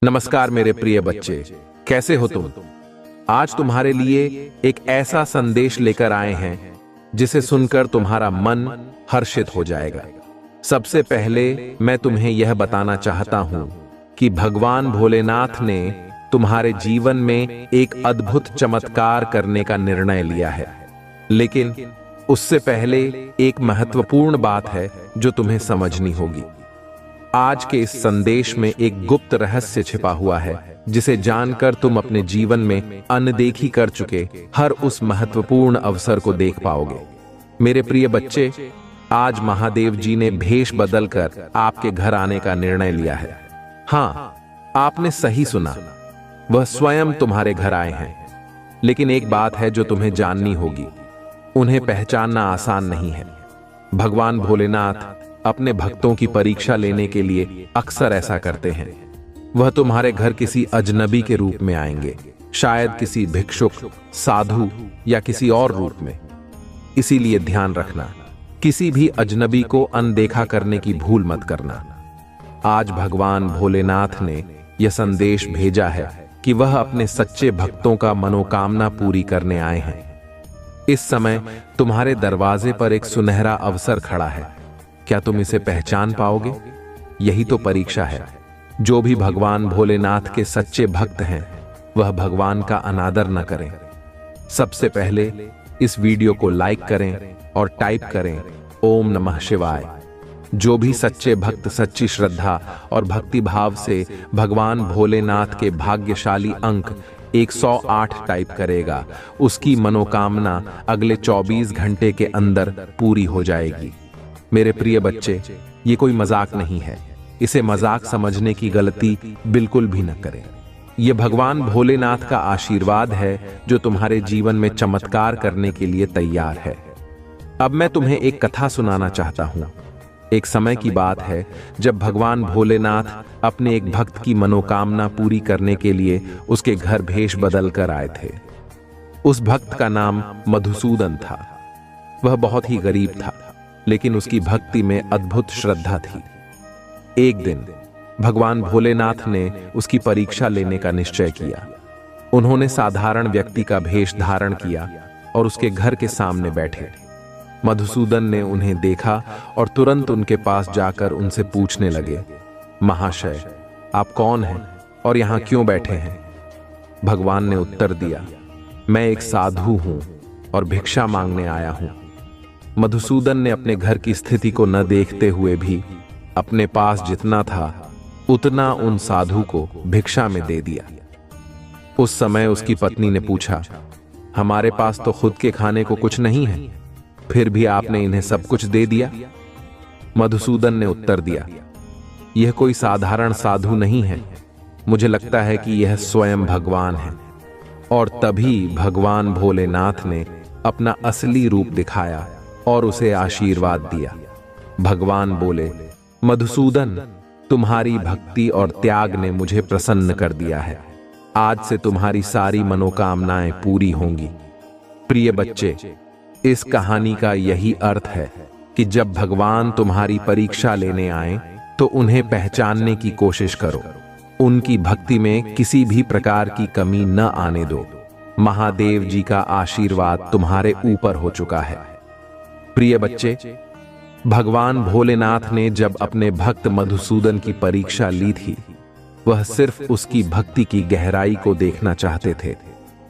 नमस्कार मेरे प्रिय बच्चे, कैसे हो तुम? आज तुम्हारे लिए एक ऐसा संदेश लेकर आए हैं जिसे सुनकर तुम्हारा मन हर्षित हो जाएगा। सबसे पहले मैं तुम्हें यह बताना चाहता हूं कि भगवान भोलेनाथ ने तुम्हारे जीवन में एक अद्भुत चमत्कार करने का निर्णय लिया है। लेकिन उससे पहले एक महत्वपूर्ण बात है जो तुम्हें समझनी होगी। आज के इस संदेश में एक गुप्त रहस्य छिपा हुआ है जिसे जानकर तुम अपने जीवन में अनदेखी कर चुके हर उस महत्वपूर्ण अवसर को देख पाओगे। मेरे प्रिय बच्चे, आज महादेव जी ने भेष बदलकर आपके घर आने का निर्णय लिया है। हाँ, आपने सही सुना, वह स्वयं तुम्हारे घर आए हैं। लेकिन एक बात है जो तुम्हें जाननी होगी, उन्हें पहचानना आसान नहीं है। भगवान भोलेनाथ अपने भक्तों की परीक्षा लेने के लिए अक्सर ऐसा करते हैं। वह तुम्हारे घर किसी अजनबी के रूप में आएंगे, शायद किसी भिक्षुक, साधु या किसी और रूप में। इसीलिए ध्यान रखना, किसी भी अजनबी को अनदेखा करने की भूल मत करना। आज भगवान भोलेनाथ ने यह संदेश भेजा है कि वह अपने सच्चे भक्तों का मनोकामना पूरी करने आए हैं। इस समय तुम्हारे दरवाजे पर एक सुनहरा अवसर खड़ा है। क्या तुम इसे पहचान पाओगे? यही तो परीक्षा है। जो भी भगवान भोलेनाथ के सच्चे भक्त हैं, वह भगवान का अनादर न करें। सबसे पहले इस वीडियो को लाइक करें और टाइप करें ओम नमः शिवाय। जो भी सच्चे भक्त सच्ची श्रद्धा और भक्ति भाव से भगवान भोलेनाथ के भाग्यशाली अंक 108 टाइप करेगा, उसकी मनोकामना अगले 24 घंटे के अंदर पूरी हो जाएगी। मेरे प्रिय बच्चे, ये कोई मजाक नहीं है। इसे मजाक समझने की गलती बिल्कुल भी न करें। यह भगवान भोलेनाथ का आशीर्वाद है जो तुम्हारे जीवन में चमत्कार करने के लिए तैयार है। अब मैं तुम्हें एक कथा सुनाना चाहता हूं। एक समय की बात है जब भगवान भोलेनाथ अपने एक भक्त की मनोकामना पूरी करने के लिए उसके घर भेष बदल कर आए थे। उस भक्त का नाम मधुसूदन था। वह बहुत ही गरीब था, लेकिन उसकी भक्ति में अद्भुत श्रद्धा थी। एक दिन भगवान भोलेनाथ ने उसकी परीक्षा लेने का निश्चय किया। उन्होंने साधारण व्यक्ति का भेष धारण किया और उसके घर के सामने बैठे। मधुसूदन ने उन्हें देखा और तुरंत उनके पास जाकर उनसे पूछने लगे, महाशय, आप कौन हैं और यहां क्यों बैठे हैं? भगवान ने उत्तर दिया, मैं एक साधु हूं और भिक्षा मांगने आया हूं। मधुसूदन ने अपने घर की स्थिति को न देखते हुए भी अपने पास जितना था उतना उन साधु को भिक्षा में दे दिया। उस समय उसकी पत्नी ने पूछा, हमारे पास तो खुद के खाने को कुछ नहीं है, फिर भी आपने इन्हें सब कुछ दे दिया? मधुसूदन ने उत्तर दिया, यह कोई साधारण साधु नहीं है, मुझे लगता है कि यह स्वयं भगवान है। और तभी भगवान भोलेनाथ ने अपना असली रूप दिखाया और उसे आशीर्वाद दिया। भगवान बोले, मधुसूदन, तुम्हारी भक्ति और त्याग ने मुझे प्रसन्न कर दिया है। आज से तुम्हारी सारी मनोकामनाएं पूरी होंगी। प्रिय बच्चे, इस कहानी का यही अर्थ है कि जब भगवान तुम्हारी परीक्षा लेने आए तो उन्हें पहचानने की कोशिश करो। उनकी भक्ति में किसी भी प्रकार की कमी न आने दो। महादेव जी का आशीर्वाद तुम्हारे ऊपर हो चुका है। प्रिय बच्चे, भगवान भोलेनाथ ने जब अपने भक्त मधुसूदन की परीक्षा ली थी, वह सिर्फ उसकी भक्ति की गहराई को देखना चाहते थे।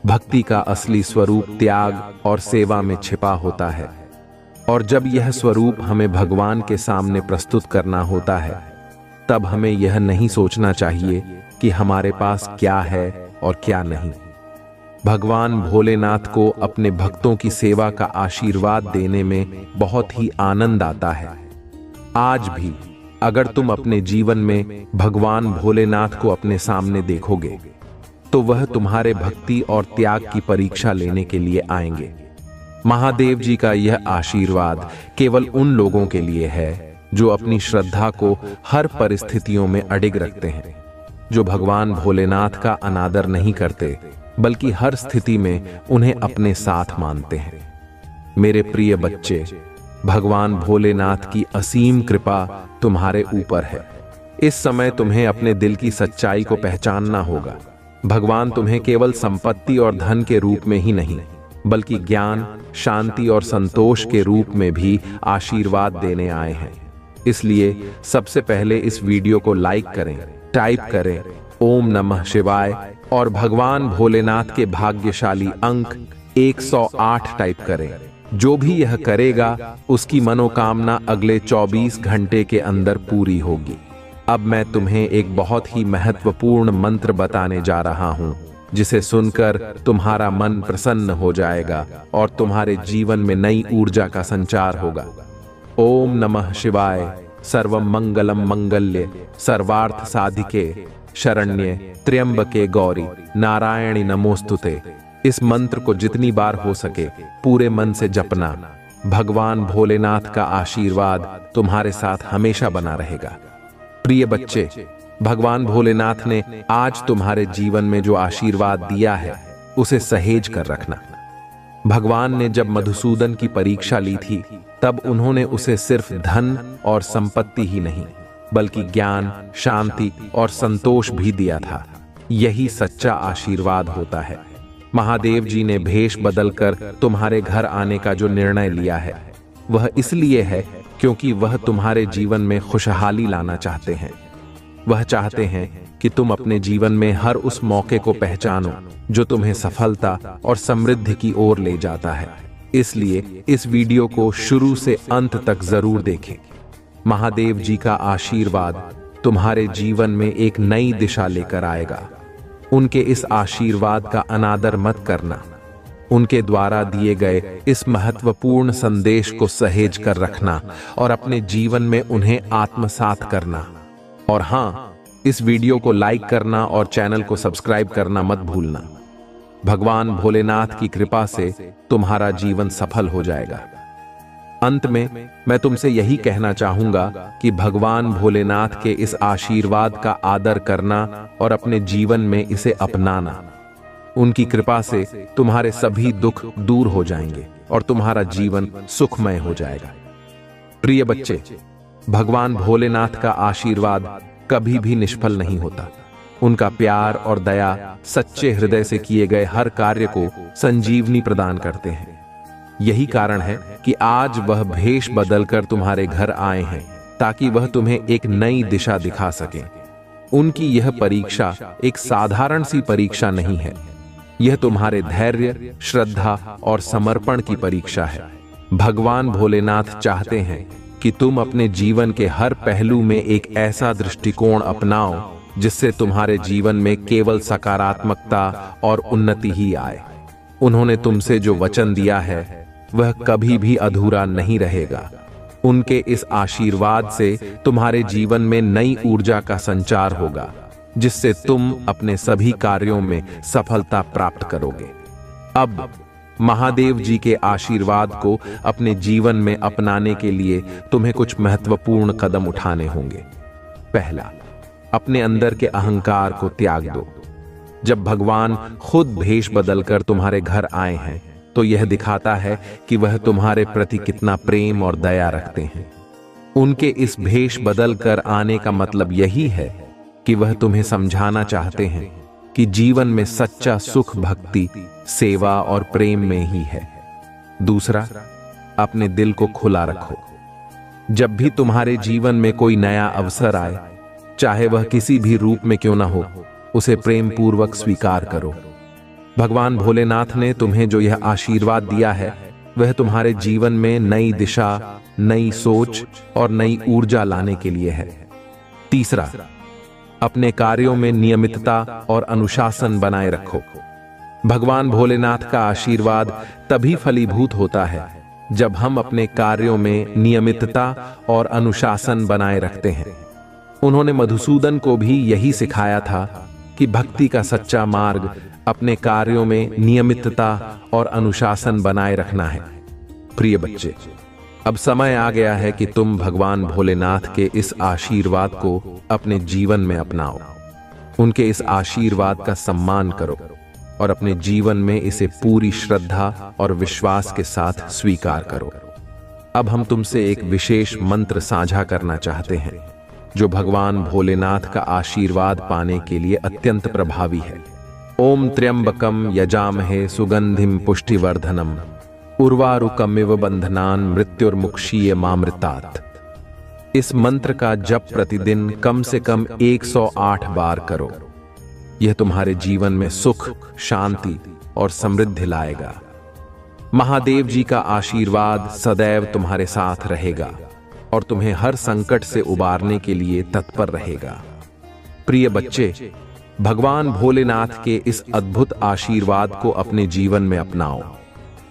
भक्ति का असली स्वरूप त्याग और सेवा में छिपा होता है। और जब यह स्वरूप हमें भगवान के सामने प्रस्तुत करना होता है, तब हमें यह नहीं सोचना चाहिए कि हमारे पास क्या है और क्या नहीं। भगवान भोलेनाथ को अपने भक्तों की सेवा का आशीर्वाद देने में बहुत ही आनंद आता है। आज भी अगर तुम अपने जीवन में भगवान भोलेनाथ को अपने सामने देखोगे, तो वह तुम्हारे भक्ति और त्याग की परीक्षा लेने के लिए आएंगे। महादेव जी का यह आशीर्वाद केवल उन लोगों के लिए है जो अपनी श्रद्धा को हर परिस्थितियों में अडिग रखते हैं, जो भगवान भोलेनाथ का अनादर नहीं करते, बल्कि हर स्थिति में उन्हें अपने साथ मानते हैं। मेरे प्रिय बच्चे, भगवान भोलेनाथ की असीम कृपा तुम्हारे ऊपर है। इस समय तुम्हें अपने दिल की सच्चाई को पहचानना होगा। भगवान तुम्हें केवल संपत्ति और धन के रूप में ही नहीं, बल्कि ज्ञान, शांति और संतोष के रूप में भी आशीर्वाद देने आए हैं। इसलिए सबसे पहले इस वीडियो को लाइक करें, टाइप करें ओम नमः शिवाय और भगवान भोलेनाथ के भाग्यशाली अंक 108 टाइप करें। जो भी यह करेगा उसकी मनोकामना अगले 24 घंटे के अंदर पूरी होगी। अब मैं तुम्हें एक बहुत ही महत्वपूर्ण मंत्र बताने जा रहा हूं, जिसे सुनकर तुम्हारा मन प्रसन्न हो जाएगा और तुम्हारे जीवन में नई ऊर्जा का संचार होगा। ओम नमः शिवाय। सर्वं मंगलम मंगल्ये सर्वार्थ साधिके शरण्ये त्र्यंबके गौरी नारायणी नमोस्तुते। इस मंत्र को जितनी बार हो सके पूरे मन से जपना। भगवान भोलेनाथ का आशीर्वाद तुम्हारे साथ हमेशा बना रहेगा। प्रिय बच्चे, भगवान भोलेनाथ ने आज तुम्हारे जीवन में जो आशीर्वाद दिया है उसे सहेज कर रखना। भगवान ने जब मधुसूदन की परीक्षा ली थी तब उन्होंने उसे सिर्फ धन और संपत्ति ही नहीं, बल्कि ज्ञान, शांति और संतोष भी दिया था। यही सच्चा आशीर्वाद होता है। महादेव जी ने भेष बदलकर तुम्हारे घर आने का जो निर्णय लिया है वह इसलिए है क्योंकि वह तुम्हारे जीवन में खुशहाली लाना चाहते हैं। वह चाहते हैं कि तुम अपने जीवन में हर उस मौके को पहचानो जो तुम्हें सफलता और समृद्धि की ओर ले जाता है। इसलिए इस वीडियो को शुरू से अंत तक जरूर देखें। महादेव जी का आशीर्वाद तुम्हारे जीवन में एक नई दिशा लेकर आएगा। उनके इस आशीर्वाद का अनादर मत करना। उनके द्वारा दिए गए इस महत्वपूर्ण संदेश को सहेज कर रखना और अपने जीवन में उन्हें आत्मसात करना। और हाँ, इस वीडियो को लाइक करना और चैनल को सब्सक्राइब करना मत भूलना। भगवान भोलेनाथ की कृपा से तुम्हारा जीवन सफल हो जाएगा। अंत में मैं तुमसे यही कहना चाहूंगा कि भगवान भोलेनाथ के इस आशीर्वाद का आदर करना और अपने जीवन में इसे अपनाना। उनकी कृपा से तुम्हारे सभी दुख दूर हो जाएंगे और तुम्हारा जीवन सुखमय हो जाएगा। प्रिय बच्चे, भगवान भोलेनाथ का आशीर्वाद कभी भी निष्फल नहीं होता। उनका प्यार और दया सच्चे हृदय से किए गए हर कार्य को संजीवनी प्रदान करते हैं। यही कारण है कि आज वह भेष बदलकर तुम्हारे घर आए हैं ताकि वह तुम्हें एक नई दिशा दिखा सकें। उनकी यह परीक्षा एक साधारण सी परीक्षा नहीं है। यह तुम्हारे धैर्य, श्रद्धा और समर्पण की परीक्षा है। भगवान भोलेनाथ चाहते हैं कि तुम अपने जीवन के हर पहलू में एक ऐसा दृष्टिकोण अपनाओ जिससे तुम्हारे जीवन में केवल सकारात्मकता और उन्नति ही आए। उन्होंने तुमसे जो वचन दिया है वह कभी भी अधूरा नहीं रहेगा। उनके इस आशीर्वाद से तुम्हारे जीवन में नई ऊर्जा का संचार होगा, जिससे तुम अपने सभी कार्यों में सफलता प्राप्त करोगे। अब महादेव जी के आशीर्वाद को अपने जीवन में अपनाने के लिए तुम्हें कुछ महत्वपूर्ण कदम उठाने होंगे। पहला, अपने अंदर के अहंकार को त्याग दो। जब भगवान खुद भेष बदलकर तुम्हारे घर आए हैं तो यह दिखाता है कि वह तुम्हारे प्रति कितना प्रेम और दया रखते हैं। उनके इस भेष बदलकर आने का मतलब यही है कि वह तुम्हें समझाना चाहते हैं कि जीवन में सच्चा सुख भक्ति, सेवा और प्रेम में ही है। दूसरा, अपने दिल को खुला रखो। जब भी तुम्हारे जीवन में कोई नया अवसर आए, चाहे वह किसी भी रूप में क्यों ना हो, उसे प्रेम पूर्वक स्वीकार करो। भगवान भोलेनाथ ने तुम्हें जो यह आशीर्वाद दिया है वह तुम्हारे जीवन में नई दिशा, नई सोच और नई ऊर्जा लाने के लिए है। तीसरा, अपने कार्यों में नियमितता और अनुशासन बनाए रखो। भगवान भोलेनाथ का आशीर्वाद तभी फलीभूत होता है जब हम अपने कार्यों में नियमितता और अनुशासन बनाए रखते हैं। उन्होंने मधुसूदन को भी यही सिखाया था कि भक्ति का सच्चा मार्ग अपने कार्यों में नियमितता और अनुशासन बनाए रखना है। प्रिय बच्चे, अब समय आ गया है कि तुम भगवान भोलेनाथ के इस आशीर्वाद को अपने जीवन में अपनाओ। उनके इस आशीर्वाद का सम्मान करो और अपने जीवन में इसे पूरी श्रद्धा और विश्वास के साथ स्वीकार करो। अब हम तुमसे एक विशेष मंत्र साझा करना चाहते हैं। जो भगवान भोलेनाथ का आशीर्वाद पाने के लिए अत्यंत प्रभावी है। ओम त्र्यंबकम यजामहे सुगंधिम पुष्टिवर्धनम उर्वारुकमिव बंधनान मृत्युर्मुक्षीय मामृतात्। इस मंत्र का जप प्रतिदिन कम से कम 108 बार करो। यह तुम्हारे जीवन में सुख, शांति और समृद्धि लाएगा। महादेव जी का आशीर्वाद सदैव तुम्हारे साथ रहेगा और तुम्हें हर संकट से उबारने के लिए तत्पर रहेगा। प्रिय बच्चे, भगवान भोलेनाथ के इस अद्भुत आशीर्वाद को अपने जीवन में अपनाओ।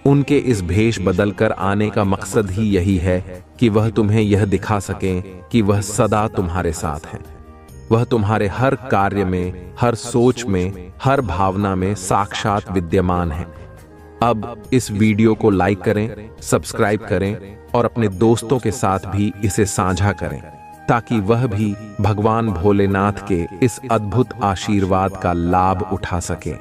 उनके इस भेष बदलकर आने का मकसद ही यही है कि वह तुम्हें यह दिखा सकें कि वह सदा तुम्हारे साथ हैं। वह तुम्हारे हर कार्य में, हर सोच में, हर भावना में साक्षात विद्यमान है। अब इस वीडियो को लाइक करें, सब्सक्राइब करें और अपने दोस्तों के साथ भी इसे साझा करें, ताकि वह भी भगवान भोलेनाथ के इस अद्भुत आशीर्वाद का लाभ उठा सके।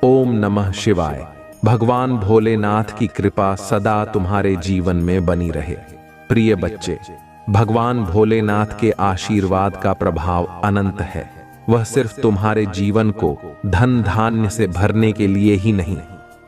ओम नमः शिवाय। भगवान भोलेनाथ की कृपा सदा तुम्हारे जीवन में बनी रहे। प्रिय बच्चे, भगवान भोलेनाथ के आशीर्वाद का प्रभाव अनंत है। वह सिर्फ तुम्हारे जीवन को धन धान्य से भरने के लिए ही नहीं,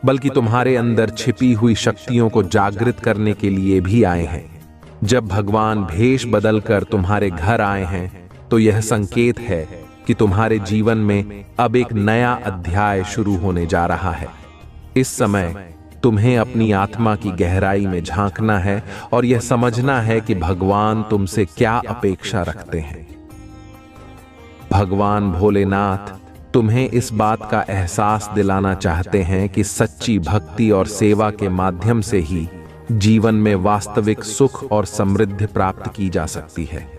बल्कि तुम्हारे अंदर छिपी हुई शक्तियों को जागृत करने के लिए भी आए हैं। जब भगवान भेष बदलकर तुम्हारे घर आए हैं, तो यह संकेत है कि तुम्हारे जीवन में अब एक नया अध्याय शुरू होने जा रहा है। इस समय तुम्हें अपनी आत्मा की गहराई में झांकना है और यह समझना है कि भगवान तुमसे क्या अपेक्षा रखते हैं। भगवान भोलेनाथ तुम्हें इस बात का एहसास दिलाना चाहते हैं कि सच्ची भक्ति और सेवा के माध्यम से ही जीवन में वास्तविक सुख और समृद्धि प्राप्त की जा सकती है।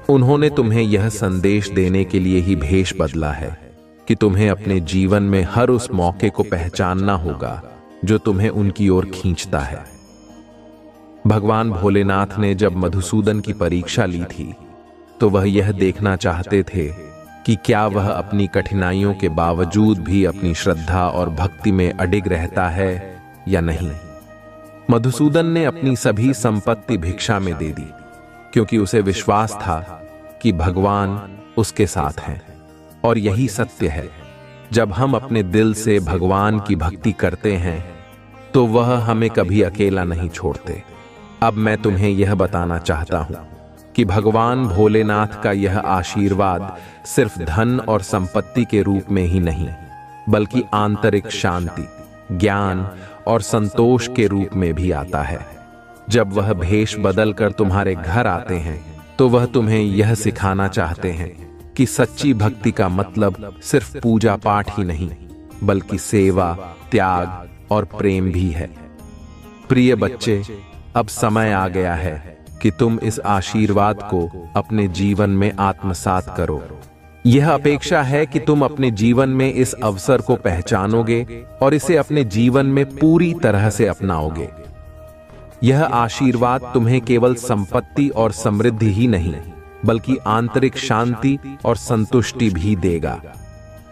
उन्होंने तुम्हें यह संदेश देने के लिए ही भेष बदला है कि तुम्हें अपने जीवन में हर उस मौके को पहचानना होगा जो तुम्हें उनकी ओर खींचता है। भगवान भोलेनाथ ने जब मधुसूदन की परीक्षा ली थी, तो वह यह देखना चाहते थे कि क्या वह अपनी कठिनाइयों के बावजूद भी अपनी श्रद्धा और भक्ति में अडिग रहता है या नहीं। मधुसूदन ने अपनी सभी संपत्ति भिक्षा में दे दी, क्योंकि उसे विश्वास था कि भगवान उसके साथ हैं। और यही सत्य है, जब हम अपने दिल से भगवान की भक्ति करते हैं, तो वह हमें कभी अकेला नहीं छोड़ते। अब मैं तुम्हें यह बताना चाहता हूं कि भगवान भोलेनाथ का यह आशीर्वाद सिर्फ धन और संपत्ति के रूप में ही नहीं, बल्कि आंतरिक शांति, ज्ञान और संतोष के रूप में भी आता है। जब वह भेष बदलकर तुम्हारे घर आते हैं, तो वह तुम्हें यह सिखाना चाहते हैं कि सच्ची भक्ति का मतलब सिर्फ पूजा पाठ ही नहीं, बल्कि सेवा, त्याग और प्रेम भी है। प्रिय बच्चे, अब समय आ गया है कि तुम इस आशीर्वाद को अपने जीवन में आत्मसात करो। यह अपेक्षा है कि तुम अपने जीवन में इस अवसर को पहचानोगे और इसे अपने जीवन में पूरी तरह से अपनाओगे। यह आशीर्वाद तुम्हें केवल संपत्ति और समृद्धि ही नहीं, बल्कि आंतरिक शांति और संतुष्टि भी देगा।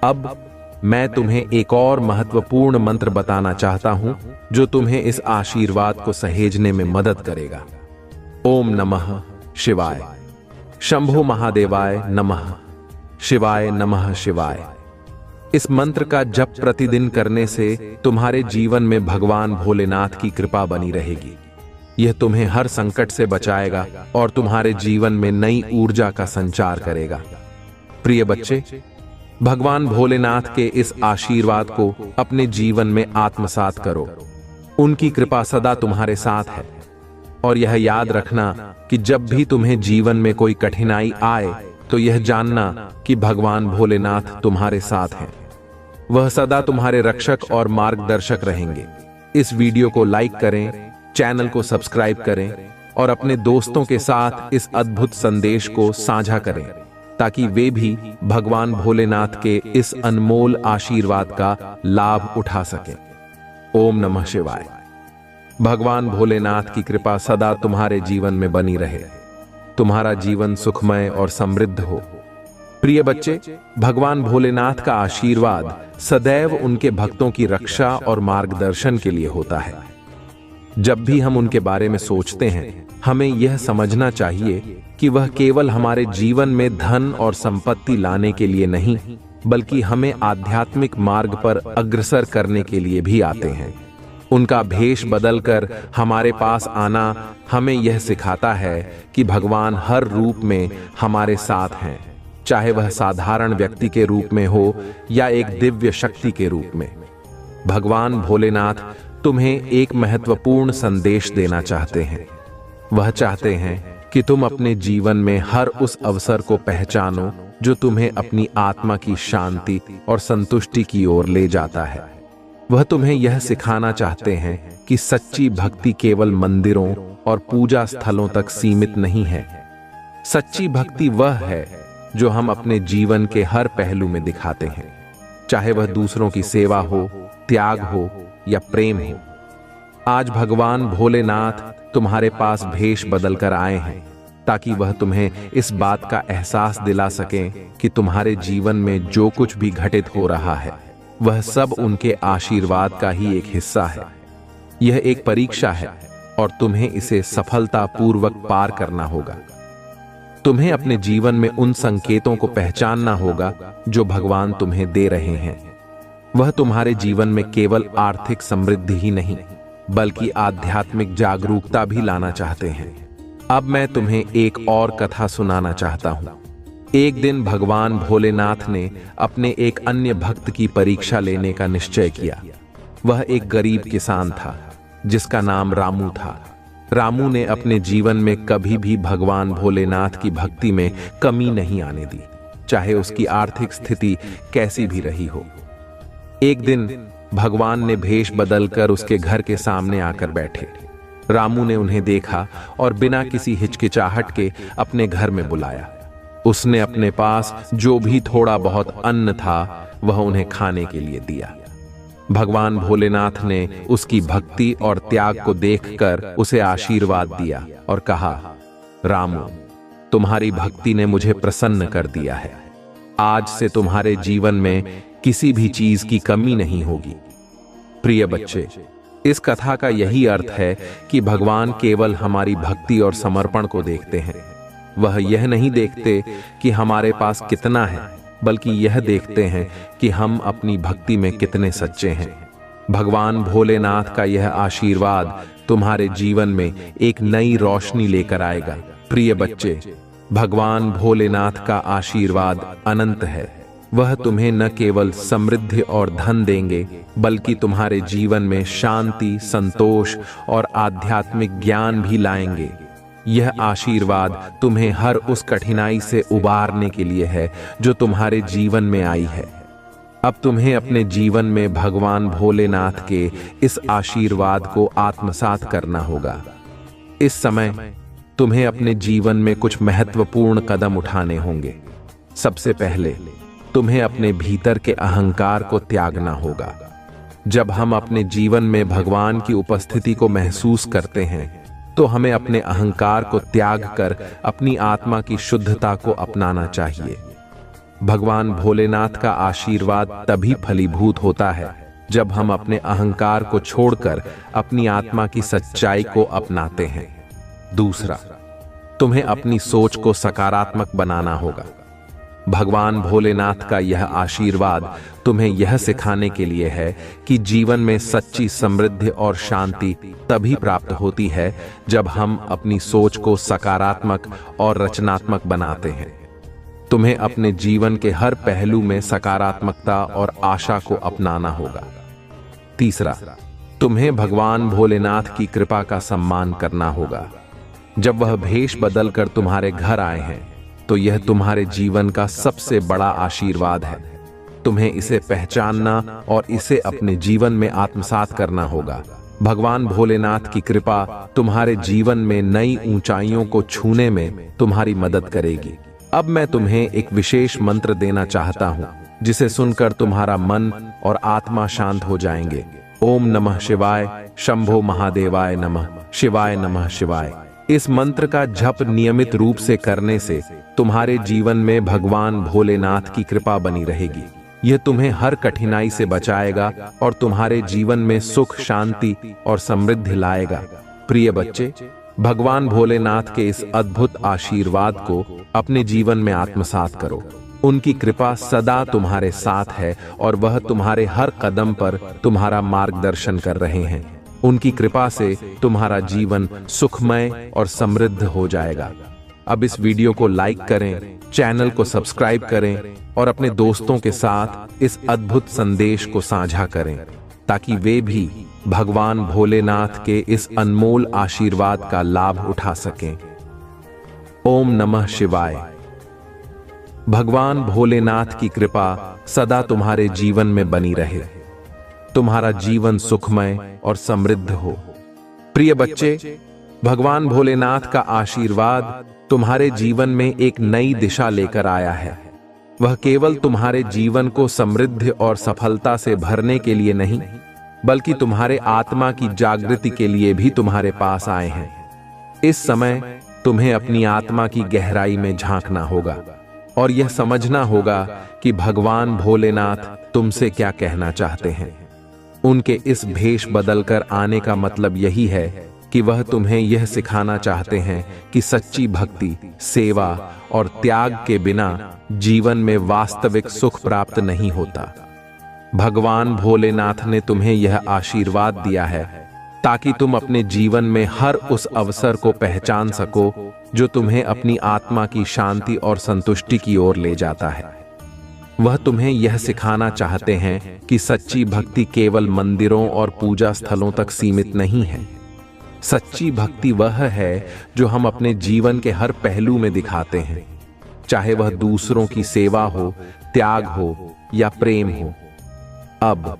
अब मैं तुम्हें एक और महत्वपूर्ण मंत्र बताना चाहता हूं, जो तुम्हें इस आशीर्वाद को सहेजने में मदद करेगा। ओम नमः शिवाय। शंभो महादेवाय नमः। शिवाय नमः शिवाय। इस मंत्र का जप प्रतिदिन करने से तुम्हारे जीवन में भगवान भोलेनाथ की कृपा बनी रहेगी। यह तुम्हें हर संकट से बचाएगा और तुम्हारे जीवन में नई ऊर्जा का संचार करेगा। प्रिय बच्चे, भगवान भोलेनाथ के इस आशीर्वाद को अपने जीवन में आत्मसात करो। उनकी कृपा सदा तुम्हारे साथ है। और यह याद रखना कि जब भी तुम्हें जीवन में कोई कठिनाई आए, तो यह जानना कि भगवान भोलेनाथ तुम्हारे साथ हैं। वह सदा तुम्हारे रक्षक और मार्गदर्शक रहेंगे। इस वीडियो को लाइक करें, चैनल को सब्सक्राइब करें और अपने दोस्तों के साथ इस अद्भुत संदेश को साझा करें, ताकि वे भी भगवान भोलेनाथ के इस अनमोल आशीर्वाद का लाभ उठा सकें। ओम नमः शिवाय। भगवान भोलेनाथ की कृपा सदा तुम्हारे जीवन में बनी रहे। तुम्हारा जीवन सुखमय और समृद्ध हो। प्रिय बच्चे, भगवान भोलेनाथ का आशीर्वाद सदैव उनके भक्तों की रक्षा और मार्गदर्शन के लिए होता है। जब भी हम उनके बारे में सोचते हैं, हमें यह समझना चाहिए कि वह केवल हमारे जीवन में धन और संपत्ति लाने के लिए नहीं, बल्कि हमें आध्यात्मिक मार्ग पर अग्रसर करने के लिए भी आते हैं। उनका भेष बदलकर हमारे पास आना हमें यह सिखाता है कि भगवान हर रूप में हमारे साथ हैं, चाहे वह साधारण व्यक्ति के रूप में हो या एक दिव्य शक्ति के रूप में। भगवान भोलेनाथ तुम्हें एक महत्वपूर्ण संदेश देना चाहते हैं। वह चाहते हैं कि तुम अपने जीवन में हर उस अवसर को पहचानो जो तुम्हें अपनी आत्मा की शांति और संतुष्टि की ओर ले जाता है। वह तुम्हें यह सिखाना चाहते हैं कि सच्ची भक्ति केवल मंदिरों और पूजा स्थलों तक सीमित नहीं है। सच्ची भक्ति वह है जो हम अपने जीवन के हर पहलू में दिखाते हैं, चाहे वह दूसरों की सेवा हो, त्याग हो या प्रेम हो। आज भगवान भोलेनाथ तुम्हारे पास भेष बदल कर आए हैं ताकि वह तुम्हें इस बात का एहसास दिला सकें कि तुम्हारे जीवन में जो कुछ भी घटित हो रहा है वह सब उनके आशीर्वाद का ही एक हिस्सा है। यह एक परीक्षा है और तुम्हें इसे सफलतापूर्वक पार करना होगा। तुम्हें अपने जीवन में उन संकेतों को पहचानना होगा जो भगवान तुम्हें दे रहे हैं। वह तुम्हारे जीवन में केवल आर्थिक समृद्धि ही नहीं, बल्कि आध्यात्मिक जागरूकता भी लाना चाहते हैं। अब मैं तुम्हें एक और कथा सुनाना चाहता हूं। एक दिन भगवान भोलेनाथ ने अपने एक अन्य भक्त की परीक्षा लेने का निश्चय किया। वह एक गरीब किसान था जिसका नाम रामू था। रामू ने अपने जीवन में कभी भी भगवान भोलेनाथ की भक्ति में कमी नहीं आने दी, चाहे उसकी आर्थिक स्थिति कैसी भी रही हो। एक दिन भगवान ने भेष बदलकर उसके घर के सामने आकर बैठे। रामू ने उन्हें देखा और बिना किसी हिचकिचाहट के अपने घर में बुलाया। उसने अपने पास जो भी थोड़ा बहुत अन्न था वह उन्हें खाने के लिए दिया। भगवान भोलेनाथ ने उसकी भक्ति और त्याग को देखकर उसे आशीर्वाद दिया और कहा, रामू, तुम्हारी भक्ति ने मुझे प्रसन्न कर दिया है। आज से तुम्हारे जीवन में किसी भी चीज की कमी नहीं होगी। प्रिय बच्चे, इस कथा का यही अर्थ है कि भगवान केवल हमारी भक्ति और समर्पण को देखते हैं। वह यह नहीं देखते कि हमारे पास कितना है, बल्कि यह देखते हैं कि हम अपनी भक्ति में कितने सच्चे हैं। भगवान भोलेनाथ का यह आशीर्वाद तुम्हारे जीवन में एक नई रोशनी लेकर आएगा। प्रिय बच्चे, भगवान भोलेनाथ का आशीर्वाद अनंत है। वह तुम्हें न केवल समृद्धि और धन देंगे, बल्कि तुम्हारे जीवन में शांति, संतोष और आध्यात्मिक ज्ञान भी लाएंगे। यह आशीर्वाद तुम्हें हर उस कठिनाई से उबारने के लिए है जो तुम्हारे जीवन में आई है। अब तुम्हें अपने जीवन में भगवान भोलेनाथ के इस आशीर्वाद को आत्मसात करना होगा। इस समय तुम्हें अपने जीवन में कुछ महत्वपूर्ण कदम उठाने होंगे। सबसे पहले तुम्हें अपने भीतर के अहंकार को त्यागना होगा। जब हम अपने जीवन में भगवान की उपस्थिति को महसूस करते हैं तो हमें अपने अहंकार को त्याग कर अपनी आत्मा की शुद्धता को अपनाना चाहिए। भगवान भोलेनाथ का आशीर्वाद तभी फलीभूत होता है जब हम अपने अहंकार को छोड़कर अपनी आत्मा की सच्चाई को अपनाते हैं। दूसरा, तुम्हें अपनी सोच को सकारात्मक बनाना होगा। भगवान भोलेनाथ का यह आशीर्वाद तुम्हें यह सिखाने के लिए है कि जीवन में सच्ची समृद्धि और शांति तभी प्राप्त होती है जब हम अपनी सोच को सकारात्मक और रचनात्मक बनाते हैं। तुम्हें अपने जीवन के हर पहलू में सकारात्मकता और आशा को अपनाना होगा। तीसरा, तुम्हें भगवान भोलेनाथ की कृपा का सम्मान करना होगा। जब वह भेष बदलकर तुम्हारे घर आए हैं तो यह तुम्हारे जीवन का सबसे बड़ा आशीर्वाद है। तुम्हें इसे पहचानना और इसे अपने जीवन में आत्मसात करना होगा। भगवान भोलेनाथ की कृपा तुम्हारे जीवन में नई ऊंचाइयों को छूने में तुम्हारी मदद करेगी। अब मैं तुम्हें एक विशेष मंत्र देना चाहता हूं, जिसे सुनकर तुम्हारा मन और आत्मा शांत हो जाएंगे। ओम नमः शिवाय, शंभो महादेवाय नमः, शिवाय नमः शिवाय। इस मंत्र का जप नियमित रूप से करने से तुम्हारे जीवन में भगवान भोलेनाथ की कृपा बनी रहेगी। यह तुम्हें हर कठिनाई से बचाएगा और तुम्हारे जीवन में सुख, शांति और समृद्धि लाएगा। प्रिय बच्चे, भगवान भोलेनाथ के इस अद्भुत आशीर्वाद को अपने जीवन में आत्मसात करो। उनकी कृपा सदा तुम्हारे साथ है और वह तुम्हारे हर कदम पर तुम्हारा मार्गदर्शन कर रहे हैं। उनकी कृपा से तुम्हारा जीवन सुखमय और समृद्ध हो जाएगा। अब इस वीडियो को लाइक करें, चैनल को सब्सक्राइब करें और अपने दोस्तों के साथ इस अद्भुत संदेश को साझा करें, ताकि वे भी भगवान भोलेनाथ के इस अनमोल आशीर्वाद का लाभ उठा सकें। ओम नमः शिवाय। भगवान भोलेनाथ की कृपा सदा तुम्हारे जीवन में बनी रहे, तुम्हारा जीवन सुखमय और समृद्ध हो। प्रिय बच्चे, भगवान भोलेनाथ का आशीर्वाद तुम्हारे जीवन में एक नई दिशा लेकर आया है। वह केवल तुम्हारे जीवन को समृद्धि और सफलता से भरने के लिए नहीं, बल्कि तुम्हारे आत्मा की जागृति के लिए भी तुम्हारे पास आए हैं। इस समय तुम्हें अपनी आत्मा की गहराई में झांकना होगा और यह समझना होगा कि भगवान भोलेनाथ तुमसे क्या कहना चाहते हैं। उनके इस भेष बदलकर आने का मतलब यही है कि वह तुम्हें यह सिखाना चाहते हैं कि सच्ची भक्ति, सेवा और त्याग के बिना जीवन में वास्तविक सुख प्राप्त नहीं होता। भगवान भोलेनाथ ने तुम्हें यह आशीर्वाद दिया है ताकि तुम अपने जीवन में हर उस अवसर को पहचान सको जो तुम्हें अपनी आत्मा की शांति और संतुष्टि की ओर ले जाता है। वह तुम्हें यह सिखाना चाहते हैं कि सच्ची भक्ति केवल मंदिरों और पूजा स्थलों तक सीमित नहीं है। सच्ची भक्ति वह है जो हम अपने जीवन के हर पहलू में दिखाते हैं, चाहे वह दूसरों की सेवा हो, त्याग हो या प्रेम हो। अब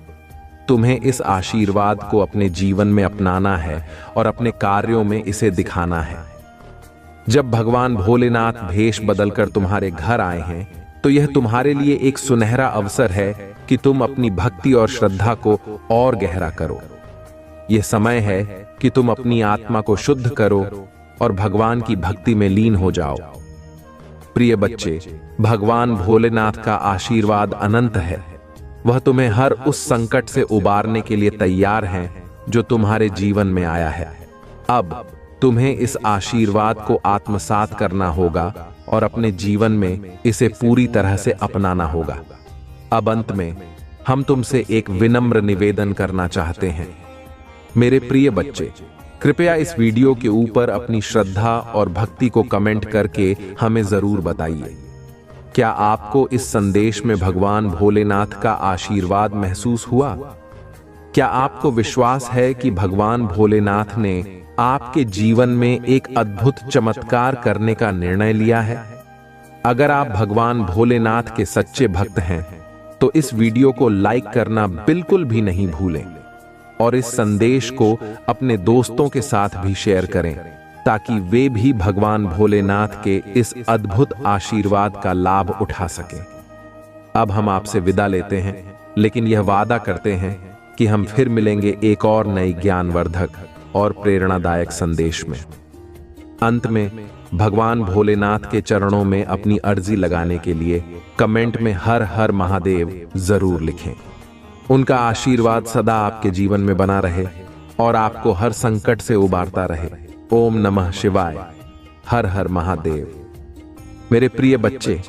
तुम्हें इस आशीर्वाद को अपने जीवन में अपनाना है और अपने कार्यों में इसे दिखाना है। जब भगवान भोलेनाथ भेष बदलकर तुम्हारे घर आए हैं, तो यह तुम्हारे लिए एक सुनहरा अवसर है कि तुम अपनी भक्ति और श्रद्धा को और गहरा करो। यह समय है कि तुम अपनी आत्मा को शुद्ध करो और भगवान की भक्ति में लीन हो जाओ। प्रिय बच्चे, भगवान भोलेनाथ का आशीर्वाद अनंत है। वह तुम्हें हर उस संकट से उबारने के लिए तैयार हैं जो तुम्हारे जीवन में आया है। अब तुम्हें इस आशीर्वाद को आत्मसात करना होगा और अपने जीवन में इसे पूरी तरह से अपनाना होगा। अब अंत में हम तुमसे एक विनम्र निवेदन करना चाहते हैं। मेरे प्रिय बच्चे, कृपया इस वीडियो के ऊपर अपनी श्रद्धा और भक्ति को कमेंट करके हमें जरूर बताइए। क्या आपको इस संदेश में भगवान भोलेनाथ का आशीर्वाद महसूस हुआ? क्या आपको विश्वास है कि भगवान भोलेनाथ ने आपके जीवन में एक अद्भुत चमत्कार करने का निर्णय लिया है? अगर आप भगवान भोलेनाथ के सच्चे भक्त हैं, तो इस वीडियो को लाइक करना बिल्कुल भी नहीं भूलें और इस संदेश को अपने दोस्तों के साथ भी शेयर करें, ताकि वे भी भगवान भोलेनाथ के इस अद्भुत आशीर्वाद का लाभ उठा सकें। अब हम आपसे विदा लेते हैं, लेकिन यह वादा करते हैं कि हम फिर मिलेंगे एक और नई ज्ञानवर्धक और प्रेरणादायक संदेश में। अंत में भगवान भोलेनाथ के चरणों में अपनी अर्जी लगाने के लिए कमेंट में हर हर महादेव जरूर लिखें। उनका आशीर्वाद सदा आपके जीवन में बना रहे और आपको हर संकट से उबारता रहे। ओम नमः शिवाय। हर हर महादेव। मेरे प्रिय बच्चे,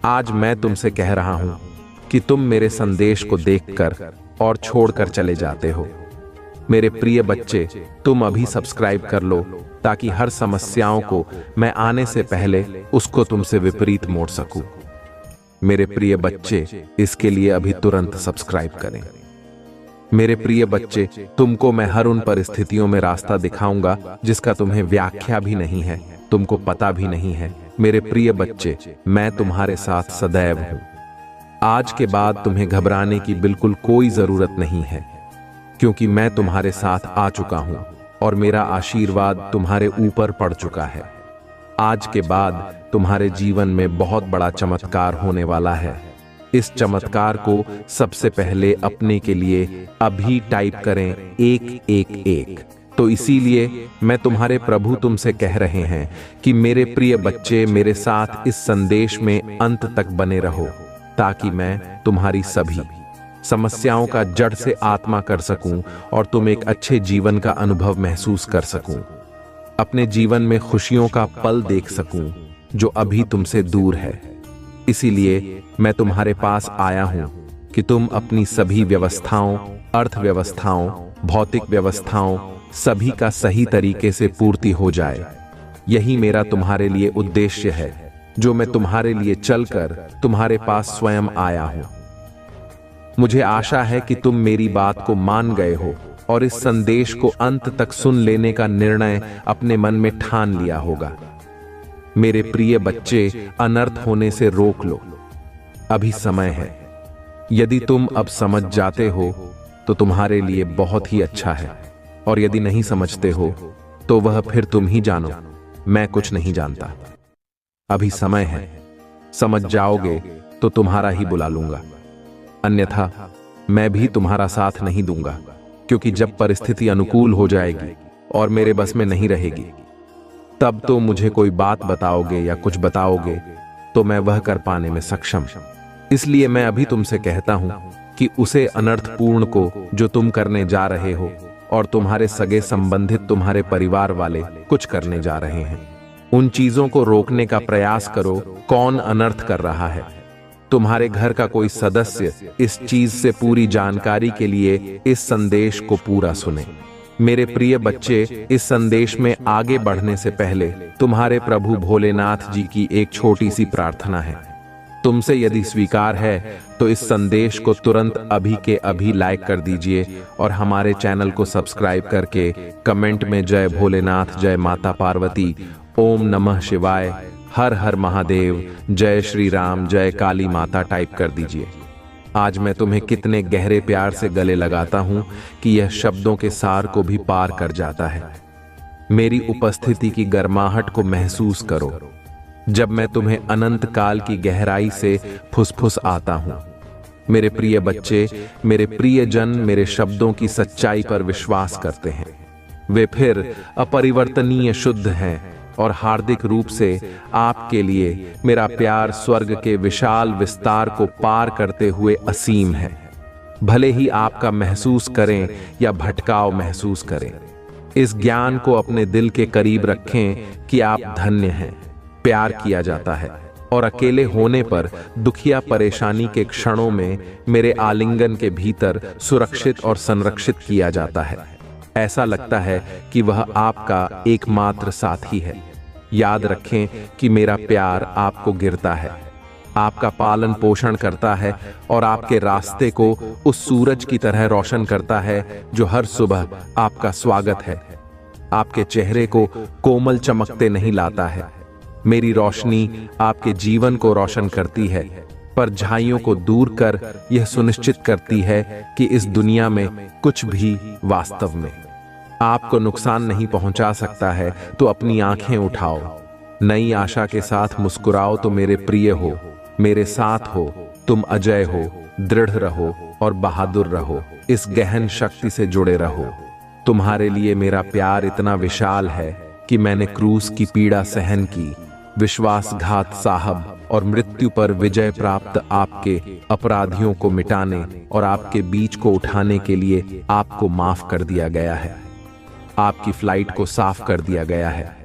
आज मैं तुमसे कह रहा हूं कि तुम मेरे संदेश को देखकर और छोड़कर चले जाते हो। मेरे प्रिय बच्चे, तुम अभी सब्सक्राइब कर लो ताकि हर समस्याओं को मैं आने से पहले उसको तुमसे विपरीत मोड़ सकूं। मेरे प्रिय बच्चे, इसके लिए अभी तुरंत सब्सक्राइब करें। मेरे प्रिय बच्चे, तुमको मैं हर उन परिस्थितियों में रास्ता दिखाऊंगा जिसका तुम्हें व्याख्या भी नहीं है, तुमको पता भी नहीं है। मेरे प्रिय बच्चे, मैं तुम्हारे साथ सदैव हूं। आज के बाद तुम्हें घबराने की बिल्कुल कोई जरूरत नहीं है, क्योंकि मैं तुम्हारे साथ आ चुका हूं और मेरा आशीर्वाद तुम्हारे ऊपर पड़ चुका है। आज के बाद तुम्हारे जीवन में बहुत बड़ा चमत्कार होने वाला है। इस चमत्कार को सबसे पहले अपने के लिए अभी टाइप करें 111। तो इसीलिए मैं तुम्हारे प्रभु तुमसे कह रहे हैं कि मेरे प्रिय बच्चे, मेरे साथ इस संदेश में अंत तक बने रहो, ताकि मैं तुम्हारी सभी समस्याओं का जड़ से आत्मा कर सकूं और तुम एक अच्छे जीवन का अनुभव महसूस कर सकूं। अपने जीवन में खुशियों का पल देख सकूं जो अभी तुमसे दूर है। इसीलिए मैं तुम्हारे पास आया हूं कि तुम अपनी सभी व्यवस्थाओं, अर्थव्यवस्थाओं, भौतिक व्यवस्थाओं, सभी का सही तरीके से पूर्ति हो जाए। यही मेरा तुम्हारे लिए उद्देश्य है, जो मैं तुम्हारे लिए चलकर तुम्हारे पास स्वयं आया हूं। मुझे आशा है कि तुम मेरी बात को मान गए हो और इस संदेश को अंत तक सुन लेने का निर्णय अपने मन में ठान लिया होगा। मेरे प्रिय बच्चे, अनर्थ होने से रोक लो, अभी समय है। यदि तुम अब समझ जाते हो तो तुम्हारे लिए बहुत ही अच्छा है, और यदि नहीं समझते हो तो वह फिर तुम ही जानो, मैं कुछ नहीं जानता। अभी समय है, समझ जाओगे तो तुम्हारा ही बुला लूंगा, अन्यथा मैं भी तुम्हारा साथ नहीं दूंगा, क्योंकि जब परिस्थिति अनुकूल हो जाएगी और मेरे बस में नहीं रहेगी, तब तो मुझे कोई बात बताओगे या कुछ बताओगे तो मैं वह कर पाने में सक्षम। इसलिए मैं अभी तुमसे कहता हूं कि उसे अनर्थपूर्ण को जो तुम करने जा रहे हो और तुम्हारे सगे संबंधित तुम्हारे परिवार वाले कुछ करने जा रहे हैं, उन चीजों को रोकने का प्रयास करो। कौन अनर्थ कर रहा है? तुम्हारे घर का कोई सदस्य इस चीज से पूरी जानकारी के लिए इस संदेश को पूरा सुने। मेरे प्रिय बच्चे, इस संदेश में आगे बढ़ने से पहले तुम्हारे प्रभु भोलेनाथ जी की एक छोटी सी प्रार्थना है। तुमसे यदि स्वीकार है तो इस संदेश को तुरंत अभी के अभी लाइक कर दीजिए और हमारे चैनल को सब्सक्राइब करके कमेंट में जय भोलेनाथ, जय माता पार्वती, ओम नमः शिवाय, हर हर महादेव, जय श्री राम, जय काली माता टाइप कर दीजिए। आज मैं तुम्हें कितने गहरे प्यार से गले लगाता हूं कि यह शब्दों के सार को भी पार कर जाता है। मेरी उपस्थिति की गर्माहट को महसूस करो जब मैं तुम्हें अनंत काल की गहराई से फुसफुस आता हूं। मेरे प्रिय बच्चे, मेरे प्रिय जन मेरे शब्दों की सच्चाई पर विश्वास करते हैं। वे फिर अपरिवर्तनीय शुद्ध हैं और हार्दिक रूप से आपके लिए मेरा प्यार स्वर्ग के विशाल विस्तार को पार करते हुए असीम है। भले ही आपका महसूस करें या भटकाव महसूस करें, इस ज्ञान को अपने दिल के करीब रखें कि आप धन्य हैं, प्यार किया जाता है और अकेले होने पर, दुखिया परेशानी के क्षणों में मेरे आलिंगन के भीतर सुरक्षित और संरक्षित किया जाता है। ऐसा लगता है कि वह आपका एकमात्र साथी है। याद रखें कि मेरा प्यार आपको गिरता है, आपका पालन पोषण करता है और आपके रास्ते को उस सूरज की तरह रोशन करता है जो हर सुबह आपका स्वागत है। आपके चेहरे को कोमल चमकते नहीं लाता है। मेरी रोशनी आपके जीवन को रोशन करती है, पर झाइयों को दूर कर यह सुनिश्चित करती है कि इस दुनिया में कुछ भी वास्तव में आपको नुकसान नहीं पहुंचा सकता है। तो अपनी आंखें उठाओ, नई आशा के साथ मुस्कुराओ तो मेरे प्रिय हो, मेरे साथ हो, तुम अजय हो, दृढ़ रहो और बहादुर रहो, इस गहन शक्ति से जुड़े रहो। तुम्हारे लिए मेरा प्यार इतना विशाल है कि मैंने क्रूस की पीड़ा सहन की, विश्वासघात साहब और मृत्यु पर विजय प्राप्त आपके अपराधियों को मिटाने और आपके बीच को उठाने के लिए आपको माफ कर दिया गया है। आपकी फ्लाइट को साफ कर दिया गया है।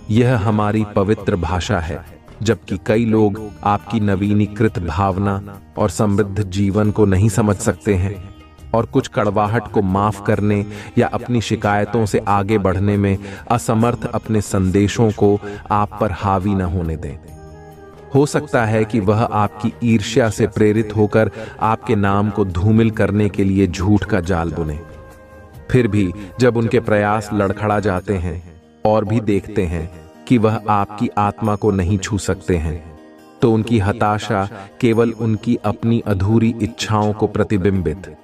यह हमारी पवित्र भाषा है, जबकि कई लोग आपकी नवीनीकृत भावना और समृद्ध जीवन को नहीं समझ सकते हैं और कुछ कड़वाहट को माफ करने या अपनी शिकायतों से आगे बढ़ने में असमर्थ अपने संदेशों को आप पर हावी न होने दें। हो सकता है कि वह आपकी ईर्ष्या से प्रेरित होकर आपके नाम को धूमिल करने के लिए झूठ का जाल बुने। फिर भी जब उनके प्रयास लड़खड़ा जाते हैं और भी देखते हैं कि वह आपकी आत्मा को नहीं छू सकते हैं, तो उनकी हताशा केवल उनकी अपनी अधूरी इच्छाओं को प्रतिबिंबित,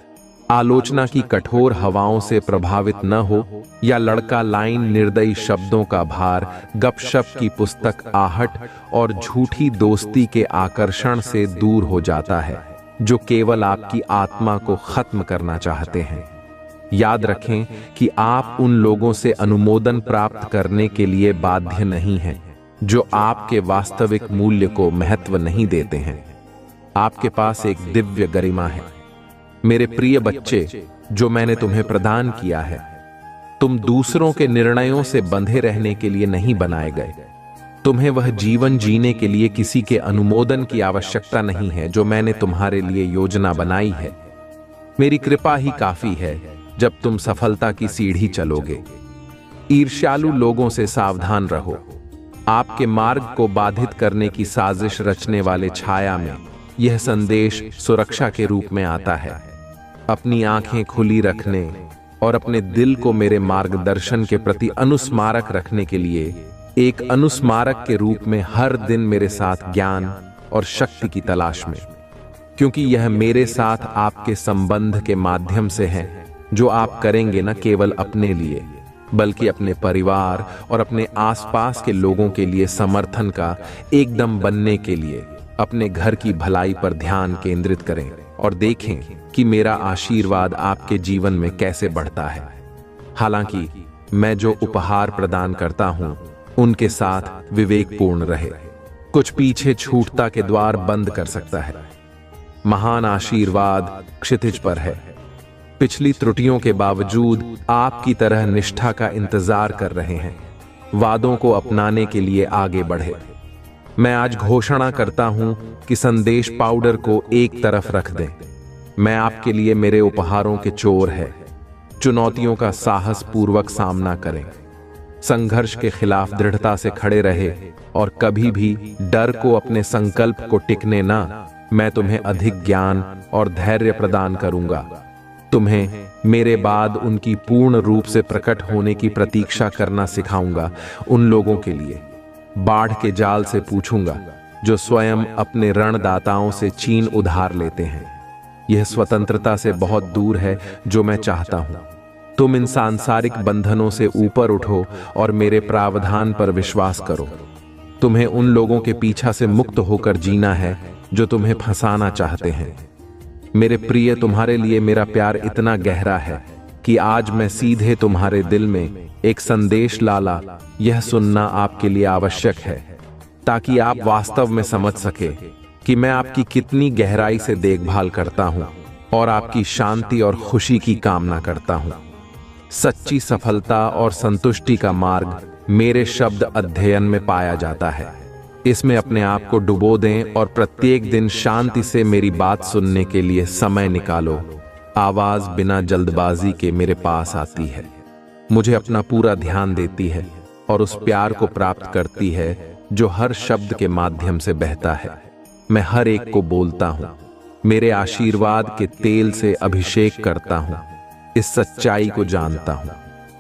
आलोचना की कठोर हवाओं से प्रभावित न हो या लड़का लाइन निर्दयी शब्दों का भार, गपशप की पुस्तक आहट और झूठी दोस्ती के आकर्षण से दूर हो जाता है, जो केवल आपकी आत्मा को खत्म करना चाहते हैं। याद रखें कि आप उन लोगों से अनुमोदन प्राप्त करने के लिए बाध्य नहीं हैं जो आपके वास्तविक मूल्य को महत्व नहीं देते हैं। आपके पास एक दिव्य गरिमा है मेरे प्रिय बच्चे, जो मैंने तुम्हें प्रदान किया है। तुम दूसरों के निर्णयों से बंधे रहने के लिए नहीं बनाए गए। तुम्हें वह जीवन जीने के लिए किसी के अनुमोदन की आवश्यकता नहीं है जो मैंने तुम्हारे लिए योजना बनाई है। मेरी कृपा ही काफी है जब तुम सफलता की सीढ़ी चलोगे। ईर्ष्यालु लोगों से सावधान रहो। आपके मार्ग को बाधित करने की साजिश रचने वाले छाया में यह संदेश सुरक्षा के रूप में आता है। अपनी आंखें खुली रखने और अपने दिल को मेरे मार्गदर्शन के प्रति अनुस्मारक रखने के लिए एक अनुस्मारक के रूप में हर दिन मेरे साथ ज्ञान और शक्ति की तलाश में, क्योंकि यह मेरे साथ आपके संबंध के माध्यम से है जो आप करेंगे न केवल अपने लिए बल्कि अपने परिवार और अपने आसपास के लोगों के लिए समर्थन का एकदम बनने के लिए अपने घर की भलाई पर ध्यान केंद्रित करें और देखें कि मेरा आशीर्वाद आपके जीवन में कैसे बढ़ता है। हालांकि मैं जो उपहार प्रदान करता हूं उनके साथ विवेकपूर्ण रहे। कुछ पीछे छूटता के द्वार बंद कर सकता है। महान आशीर्वाद क्षितिज पर है। पिछली त्रुटियों के बावजूद आपकी तरह निष्ठा का इंतजार कर रहे हैं। वादों को अपनाने के लिए आगे बढ़े। मैं आज घोषणा करता हूं कि संदेश पाउडर को एक तरफ रख दें। मैं आपके लिए मेरे उपहारों के चोर है। चुनौतियों का साहस पूर्वक सामना करें। संघर्ष के खिलाफ दृढ़ता से खड़े रहे और कभी भी डर को अपने संकल्प को टिकने ना। मैं तुम्हें अधिक ज्ञान और धैर्य प्रदान करूंगा। तुम्हें मेरे बाद उनकी पूर्ण रूप से प्रकट होने की प्रतीक्षा करना सिखाऊंगा। उन लोगों के लिए बाढ़ के जाल से पूछूंगा जो स्वयं अपने ऋणदाताओं से चीन उधार लेते हैं। यह स्वतंत्रता से बहुत दूर है जो मैं चाहता हूं। तुम इन सांसारिक बंधनों से ऊपर उठो और मेरे प्रावधान पर विश्वास करो। तुम्हें उन लोगों के पीछा से मुक्त होकर जीना है जो तुम्हें फंसाना चाहते हैं। मेरे प्रिय, तुम्हारे लिए मेरा प्यार इतना गहरा है कि आज मैं सीधे तुम्हारे दिल में एक संदेश लाला। यह सुनना आपके लिए आवश्यक है ताकि आप वास्तव में समझ सके कि मैं आपकी कितनी गहराई से देखभाल करता हूं और आपकी शांति और खुशी की कामना करता हूं। सच्ची सफलता और संतुष्टि का मार्ग मेरे शब्द अध्ययन में पाया जाता है। इसमें अपने आप को डुबो दें और प्रत्येक दिन शांति से मेरी बात सुनने के लिए समय निकालो। आवाज बिना जल्दबाजी के मेरे पास आती है, मुझे अपना पूरा ध्यान देती है और उस प्यार को प्राप्त करती है जो हर शब्द के माध्यम से बहता है। मैं हर एक को बोलता हूं, मेरे आशीर्वाद के तेल से अभिषेक करता हूं। इस सच्चाई को जानता हूं।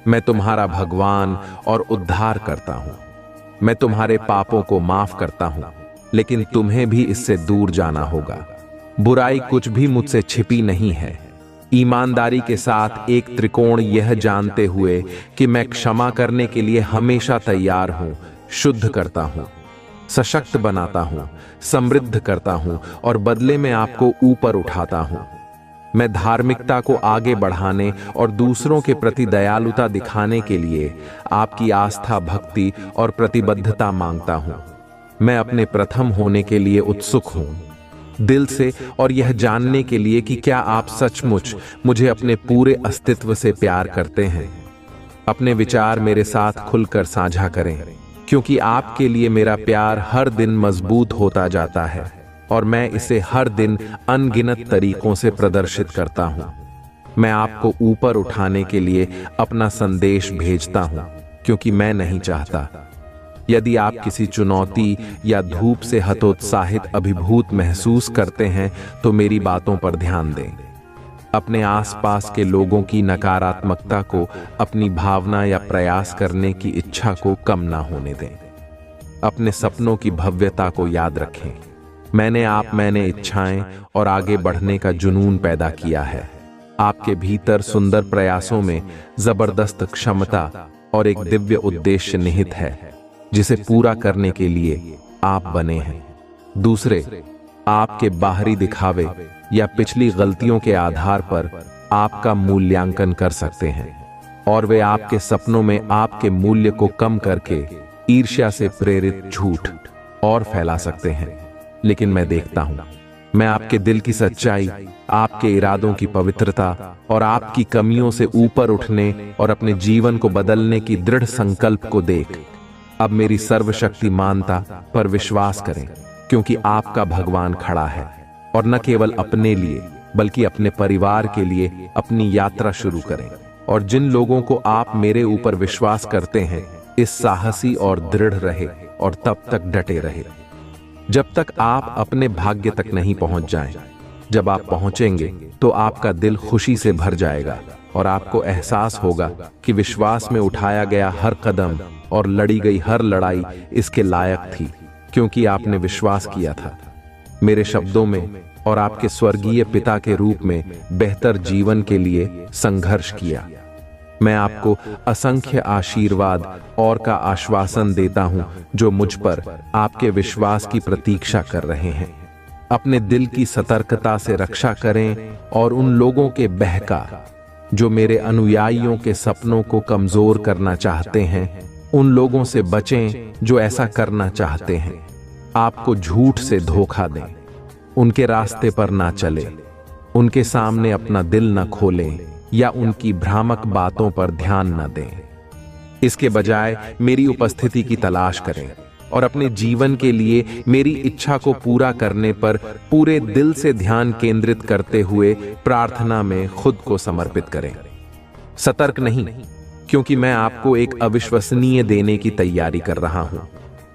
मैं तुम्हारा भगवान और उद्धार करता हूं। मैं तुम्हारे पापों को माफ करता हूं, लेकिन तुम्हें भी इससे दूर जाना होगा। बुराई कुछ भी मुझसे छिपी नहीं है। ईमानदारी के साथ एक त्रिकोण, यह जानते हुए कि मैं क्षमा करने के लिए हमेशा तैयार हूं, शुद्ध करता हूं, सशक्त बनाता हूं, समृद्ध करता हूं और बदले में आपको ऊपर उठाता हूं। मैं धार्मिकता को आगे बढ़ाने और दूसरों के प्रति दयालुता दिखाने के लिए आपकी आस्था, भक्ति और प्रतिबद्धता मांगता हूं। मैं अपने प्रथम होने के लिए उत्सुक हूं, दिल से, और यह जानने के लिए कि क्या आप सचमुच मुझे अपने पूरे अस्तित्व से प्यार करते हैं। अपने विचार मेरे साथ खुलकर साझा करें, क्योंकि आपके लिए मेरा प्यार हर दिन मजबूत होता जाता है और मैं इसे हर दिन अनगिनत तरीकों से प्रदर्शित करता हूं। मैं आपको ऊपर उठाने के लिए अपना संदेश भेजता हूं, क्योंकि मैं नहीं चाहता। यदि आप किसी चुनौती या धूप से हतोत्साहित, अभिभूत महसूस करते हैं तो मेरी बातों पर ध्यान दें। अपने आसपास के लोगों की नकारात्मकता को अपनी भावना या प्रयास करने की इच्छा को कम ना होने दें। अपने सपनों की भव्यता को याद रखें। मैंने इच्छाएं और आगे बढ़ने का जुनून पैदा किया है। आपके भीतर सुंदर प्रयासों में जबरदस्त क्षमता और एक दिव्य उद्देश्य निहित है, जिसे पूरा करने के लिए आप बने हैं। दूसरे आपके बाहरी दिखावे या पिछली गलतियों के आधार पर आपका मूल्यांकन कर सकते हैं और वे आपके सपनों में आपके मूल्य को कम करके ईर्ष्या से प्रेरित झूठ और फैला सकते हैं। लेकिन मैं देखता हूं मैं आपके दिल की सच्चाई, आपके इरादों की पवित्रता और आपकी कमियों से ऊपर उठने और अपने जीवन को बदलने की दृढ़ संकल्प को देख अब मेरी सर्वशक्तिमानता पर विश्वास करें, क्योंकि आपका भगवान खड़ा है और न केवल अपने लिए बल्कि अपने परिवार के लिए अपनी यात्रा शुरू करें। और जिन लोगों को आप मेरे ऊपर विश्वास करते हैं, इस साहसी और दृढ़ रहे और तब तक डटे रहे जब तक आप अपने भाग्य तक नहीं पहुंच जाएं। जब आप पहुंचेंगे तो आपका दिल खुशी से भर जाएगा और आपको एहसास होगा कि विश्वास में उठाया गया हर कदम और लड़ी गई हर लड़ाई इसके लायक थी, क्योंकि आपने विश्वास किया था मेरे शब्दों में और आपके स्वर्गीय पिता के रूप में बेहतर जीवन के लिए संघर्ष किया। मैं आपको असंख्य आशीर्वाद और का आश्वासन देता हूं जो मुझ पर आपके विश्वास की प्रतीक्षा कर रहे हैं। अपने दिल की सतर्कता से रक्षा करें और उन लोगों के बहका जो मेरे अनुयायियों के सपनों को कमजोर करना चाहते हैं, उन लोगों से बचें जो ऐसा करना चाहते हैं, आपको झूठ से धोखा दें, उनके रास्ते पर ना चले, उनके सामने अपना दिल न खोलें या उनकी भ्रामक बातों पर ध्यान न दें। इसके बजाय मेरी उपस्थिति की तलाश करें और अपने जीवन के लिए मेरी इच्छा को पूरा करने पर पूरे दिल से ध्यान केंद्रित करते हुए प्रार्थना में खुद को समर्पित करें। सतर्क नहीं, क्योंकि मैं आपको एक अविश्वसनीय देने की तैयारी कर रहा हूं।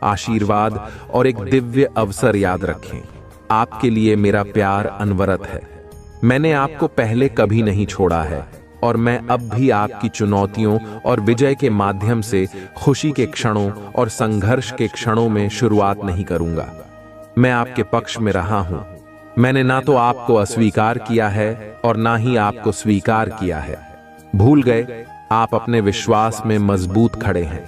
आशीर्वाद और एक दिव्य अवसर याद रखें। आपके लिए मेरा प्यार अनवरत है। मैंने आपको पहले कभी नहीं छोड़ा है और मैं अब भी आपकी चुनौतियों और विजय के माध्यम से खुशी के क्षणों और संघर्ष के क्षणों में शुरुआत नहीं करूंगा। मैं आपके पक्ष में रहा हूं। मैंने ना तो आपको अस्वीकार किया है और ना ही आपको स्वीकार किया है। भूल गए, आप अपने विश्वास में मजबूत खड़े हैं।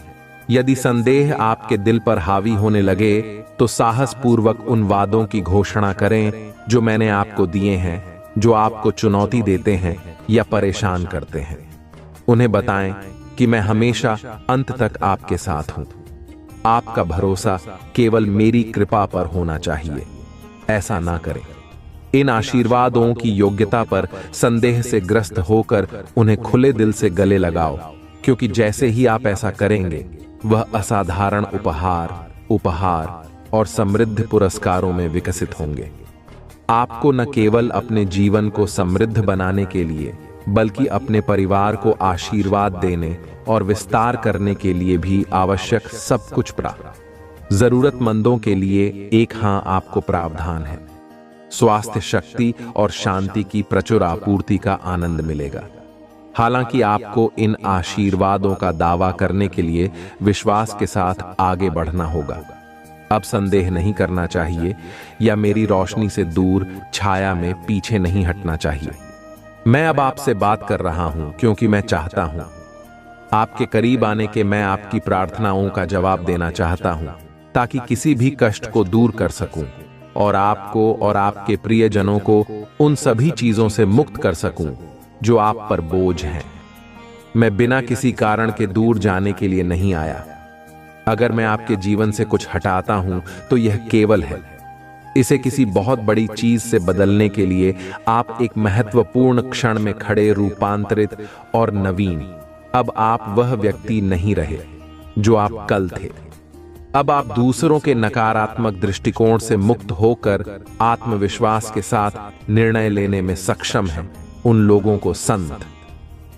यदि संदेह आपके दिल पर हावी होने लगे तो साहस पूर्वक उन वादों की घोषणा करें जो मैंने आपको दिए हैं, जो आपको चुनौती देते हैं या परेशान करते हैं। उन्हें बताएं कि मैं हमेशा अंत तक आपके साथ हूं। आपका भरोसा केवल मेरी कृपा पर होना चाहिए। ऐसा ना करें। इन आशीर्वादों की योग्यता पर संदेह से ग्रस्त होकर उन्हें खुले दिल से गले लगाओ, क्योंकि जैसे ही आप ऐसा करेंगे वह असाधारण उपहार और समृद्ध पुरस्कारों में विकसित होंगे। आपको न केवल अपने जीवन को समृद्ध बनाने के लिए बल्कि अपने परिवार को आशीर्वाद देने और विस्तार करने के लिए भी आवश्यक सब कुछ प्राप्त। जरूरतमंदों के लिए एक आपको प्रावधान है। स्वास्थ्य, शक्ति और शांति की प्रचुर आपूर्ति का आनंद मिलेगा। हालांकि आपको इन आशीर्वादों का दावा करने के लिए विश्वास के साथ आगे बढ़ना होगा। अब संदेह नहीं करना चाहिए या मेरी रोशनी से दूर छाया में पीछे नहीं हटना चाहिए। मैं अब आपसे बात कर रहा हूं क्योंकि मैं चाहता हूं आपके करीब आने के मैं आपकी प्रार्थनाओं का जवाब देना चाहता हूं, ताकि किसी भी कष्ट को दूर कर सकूं और आपको और आपके प्रियजनों को उन सभी चीजों से मुक्त कर सकूं जो आप पर बोझ हैं। मैं बिना किसी कारण के दूर जाने के लिए नहीं आया। अगर मैं आपके जीवन से कुछ हटाता हूं तो यह केवल है इसे किसी बहुत बड़ी चीज से बदलने के लिए आप एक महत्वपूर्ण क्षण में खड़े, रूपांतरित और नवीन। अब आप वह व्यक्ति नहीं रहे जो आप कल थे। अब आप दूसरों के नकारात्मक दृष्टिकोण से मुक्त होकर आत्मविश्वास के साथ निर्णय लेने में सक्षम हैं। उन लोगों को संत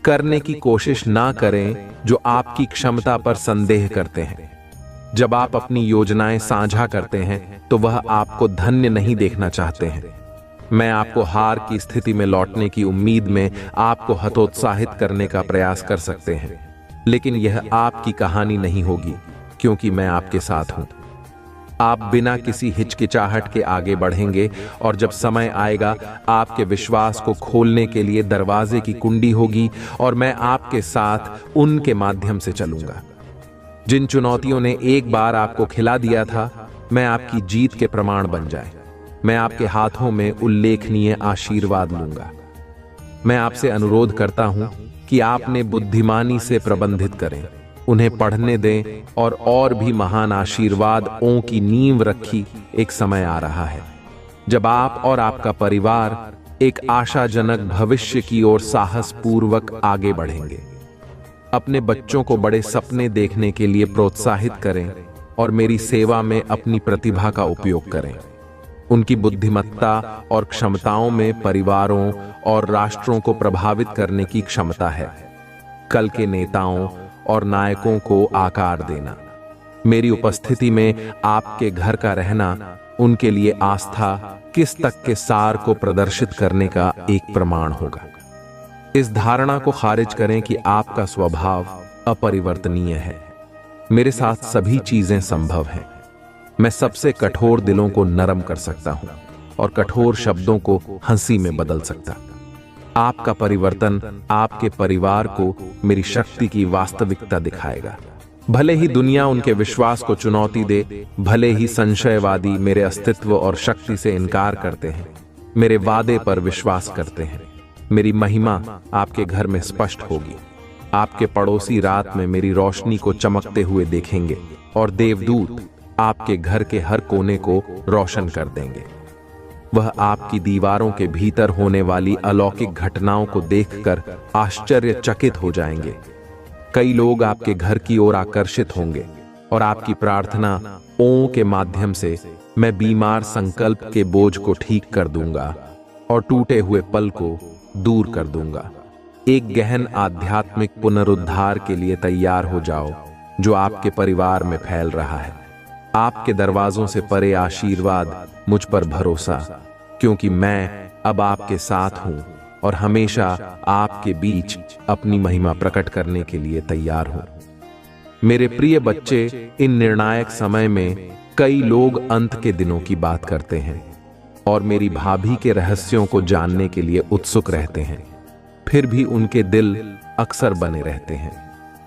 करने की कोशिश ना करें जो आपकी क्षमता पर संदेह करते हैं। जब आप अपनी योजनाएं साझा करते हैं तो वह आपको धन्य नहीं देखना चाहते हैं। मैं आपको हार की स्थिति में लौटने की उम्मीद में आपको हतोत्साहित करने का प्रयास कर सकते हैं, लेकिन यह आपकी कहानी नहीं होगी, क्योंकि मैं आपके साथ हूं। आप बिना किसी हिचकिचाहट के आगे बढ़ेंगे और जब समय आएगा आपके विश्वास को खोलने के लिए दरवाजे की कुंडी होगी और मैं आपके साथ उनके माध्यम से चलूंगा। जिन चुनौतियों ने एक बार आपको खिला दिया था, मैं आपकी जीत के प्रमाण बन जाए। मैं आपके हाथों में उल्लेखनीय आशीर्वाद लूंगा। मैं आपसे अनुरोध करता हूं कि आपने बुद्धिमानी से प्रबंधित करें, उन्हें पढ़ने दें और भी महान आशीर्वादों की नींव रखी एक समय आ रहा है। जब आप और आपका परिवार एक आशाजनक भविष्य की ओर साहसपूर्वक आगे बढ़ेंगे। अपने बच्चों को बड़े सपने देखने के लिए प्रोत्साहित करें और मेरी सेवा में अपनी प्रतिभा का उपयोग करें। उनकी बुद्धिमत्ता और क्षमताओं में परिवारों और राष्ट्रों को प्रभावित करने की क्षमता है। कल के नेताओं और नायकों को आकार देना। मेरी उपस्थिति में आपके घर का रहना उनके लिए आस्था किस तक के सार को प्रदर्शित करने का एक प्रमाण होगा। इस धारणा को खारिज करें कि आपका स्वभाव अपरिवर्तनीय है। मेरे साथ सभी चीजें संभव हैं। मैं सबसे कठोर दिलों को नरम कर सकता हूं और कठोर शब्दों को हंसी में बदल सकता। आपका परिवर्तन आपके परिवार को मेरी शक्ति की वास्तविकता दिखाएगा। भले ही दुनिया उनके विश्वास को चुनौती दे, भले ही संशयवादी मेरे अस्तित्व और शक्ति से इनकार करते हैं, मेरे वादे पर विश्वास करते हैं। मेरी महिमा आपके घर में स्पष्ट होगी। आपके पड़ोसी रात में मेरी रोशनी को चमकते हुए देखेंगे और देवदूत आपके घर के हर कोने को रोशन कर देंगे। वह आपकी दीवारों के भीतर होने वाली अलौकिक घटनाओं को देखकर आश्चर्यचकित हो जाएंगे। कई लोग आपके घर की ओर आकर्षित होंगे और आपकी प्रार्थना ओं के माध्यम से मैं बीमार संकल्प के बोझ को ठीक कर दूंगा और टूटे हुए पल को दूर कर दूंगा। एक गहन आध्यात्मिक पुनरुद्धार के लिए तैयार हो जाओ जो आपके परिवार में फैल रहा है। आपके दरवाजों से परे आशीर्वाद, मुझ पर भरोसा, क्योंकि मैं अब आपके साथ हूं और हमेशा आपके बीच अपनी महिमा प्रकट करने के लिए तैयार हूं। मेरे प्रिय बच्चे, इन निर्णायक समय में कई लोग अंत के दिनों की बात करते हैं और मेरी भाभी के रहस्यों को जानने के लिए उत्सुक रहते हैं। फिर भी उनके दिल अक्सर बने रहते हैं।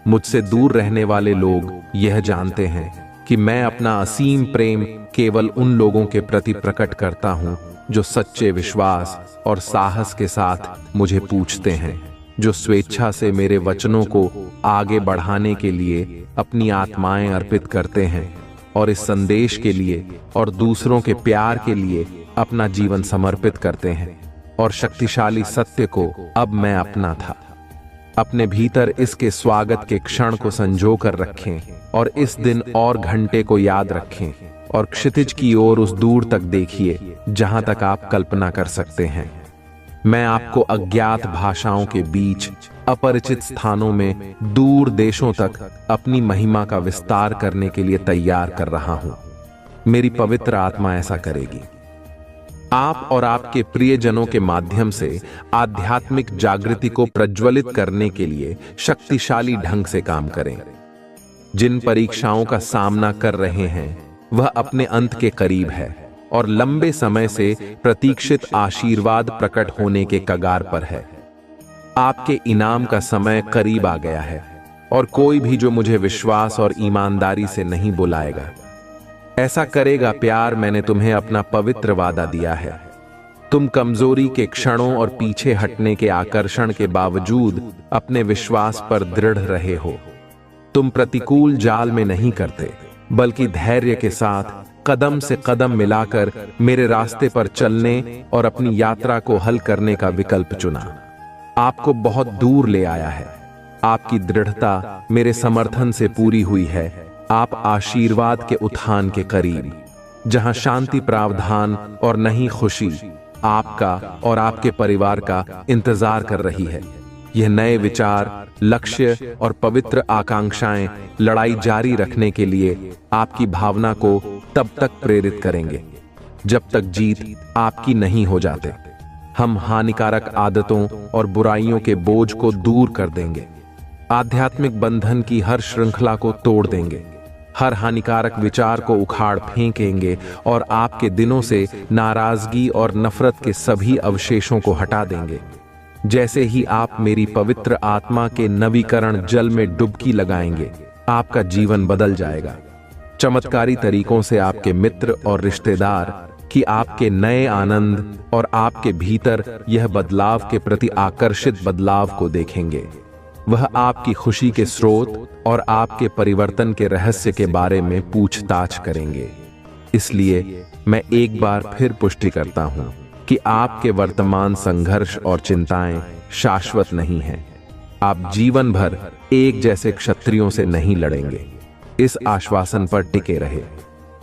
मुझसे दूर रहने वाले लोग यह जानते हैं कि मैं अपना असीम प्रेम केवल उन लोगों के प्रति प्रकट करता हूं जो सच्चे विश्वास और साहस के साथ मुझे पूछते हैं, जो स्वेच्छा से मेरे वचनों को आगे बढ़ाने के लिए अपनी आत्माएं अर्पित करते हैं और इस संदेश के लिए और दूसरों के प्यार के लिए अपना जीवन समर्पित करते हैं। और शक्तिशाली सत्य को अब मैं अपना था। अपने भीतर इसके स्वागत के क्षण को संजो कर रखें और इस दिन और घंटे को याद रखें और क्षितिज की ओर उस दूर तक देखिए जहां तक आप कल्पना कर सकते हैं। मैं आपको अज्ञात भाषाओं के बीच, अपरिचित स्थानों में, दूर देशों तक अपनी महिमा का विस्तार करने के लिए तैयार कर रहा हूं। मेरी पवित्र आत्मा ऐसा करेगी। आप और आपके प्रियजनों के माध्यम से आध्यात्मिक जागृति को प्रज्वलित करने के लिए शक्तिशाली ढंग से काम करें। जिन परीक्षाओं का सामना कर रहे हैं वह अपने अंत के करीब है और लंबे समय से प्रतीक्षित आशीर्वाद प्रकट होने के कगार पर है। आपके इनाम का समय करीब आ गया है और कोई भी जो मुझे विश्वास और ईमानदारी से नहीं बुलाएगा, ऐसा करेगा प्यार, मैंने तुम्हें अपना पवित्र वादा दिया है। तुम कमजोरी के क्षणों और पीछे हटने के आकर्षण के बावजूद अपने विश्वास पर दृढ़ रहे हो। तुम प्रतिकूल जाल में नहीं करते, बल्कि धैर्य के साथ कदम से कदम मिलाकर मेरे रास्ते पर चलने और अपनी यात्रा को हल करने का विकल्प चुना। आपको बहुत दूर ले आया है। आपकी दृढ़ता मेरे समर्थन से पूरी हुई है। आप आशीर्वाद के उत्थान के करीब, जहां शांति, प्रावधान और नई खुशी आपका और आपके परिवार का इंतजार कर रही है। यह नए विचार, लक्ष्य और पवित्र आकांक्षाएं लड़ाई जारी रखने के लिए आपकी भावना को तब तक प्रेरित करेंगे जब तक जीत आपकी नहीं हो जाते। हम हानिकारक आदतों और बुराइयों के बोझ को दूर कर देंगे, आध्यात्मिक बंधन की हर श्रृंखला को तोड़ देंगे, हर हानिकारक विचार को उखाड़ फेंकेंगे और आपके दिनों से नाराजगी और नफरत के सभी अवशेषों को हटा देंगे। जैसे ही आप मेरी पवित्र आत्मा के नवीकरण जल में डुबकी लगाएंगे, आपका जीवन बदल जाएगा। चमत्कारी तरीकों से आपके मित्र और रिश्तेदार कि आपके नए आनंद और आपके भीतर यह बदलाव के प्रति आकर्षित बदलाव को देखेंगे। वह आपकी खुशी के स्रोत और आपके परिवर्तन के रहस्य के बारे में पूछताछ करेंगे। इसलिए मैं एक बार फिर पुष्टि करता हूं कि आपके वर्तमान संघर्ष और चिंताएं शाश्वत नहीं हैं। आप जीवन भर एक जैसे क्षत्रियों से नहीं लड़ेंगे। इस आश्वासन पर टिके रहे।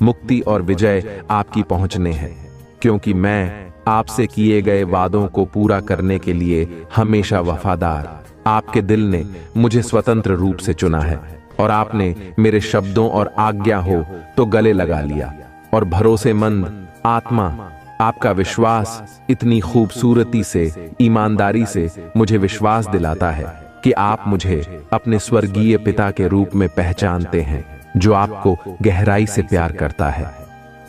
मुक्ति और विजय आपकी पहुंचने हैं, क्योंकि मैं आपसे किए गए वादों को पूरा करने के लिए हमेशा वफादार। आपके दिल ने मुझे स्वतंत्र रूप से चुना है और आपने मेरे शब्दों और आज्ञा हो तो गले लगा लिया। और भरोसेमंद आत्मा, आपका विश्वास इतनी खूबसूरती से, ईमानदारी से मुझे विश्वास दिलाता है कि आप मुझे अपने स्वर्गीय पिता के रूप में पहचानते हैं, जो आपको गहराई से प्यार करता है।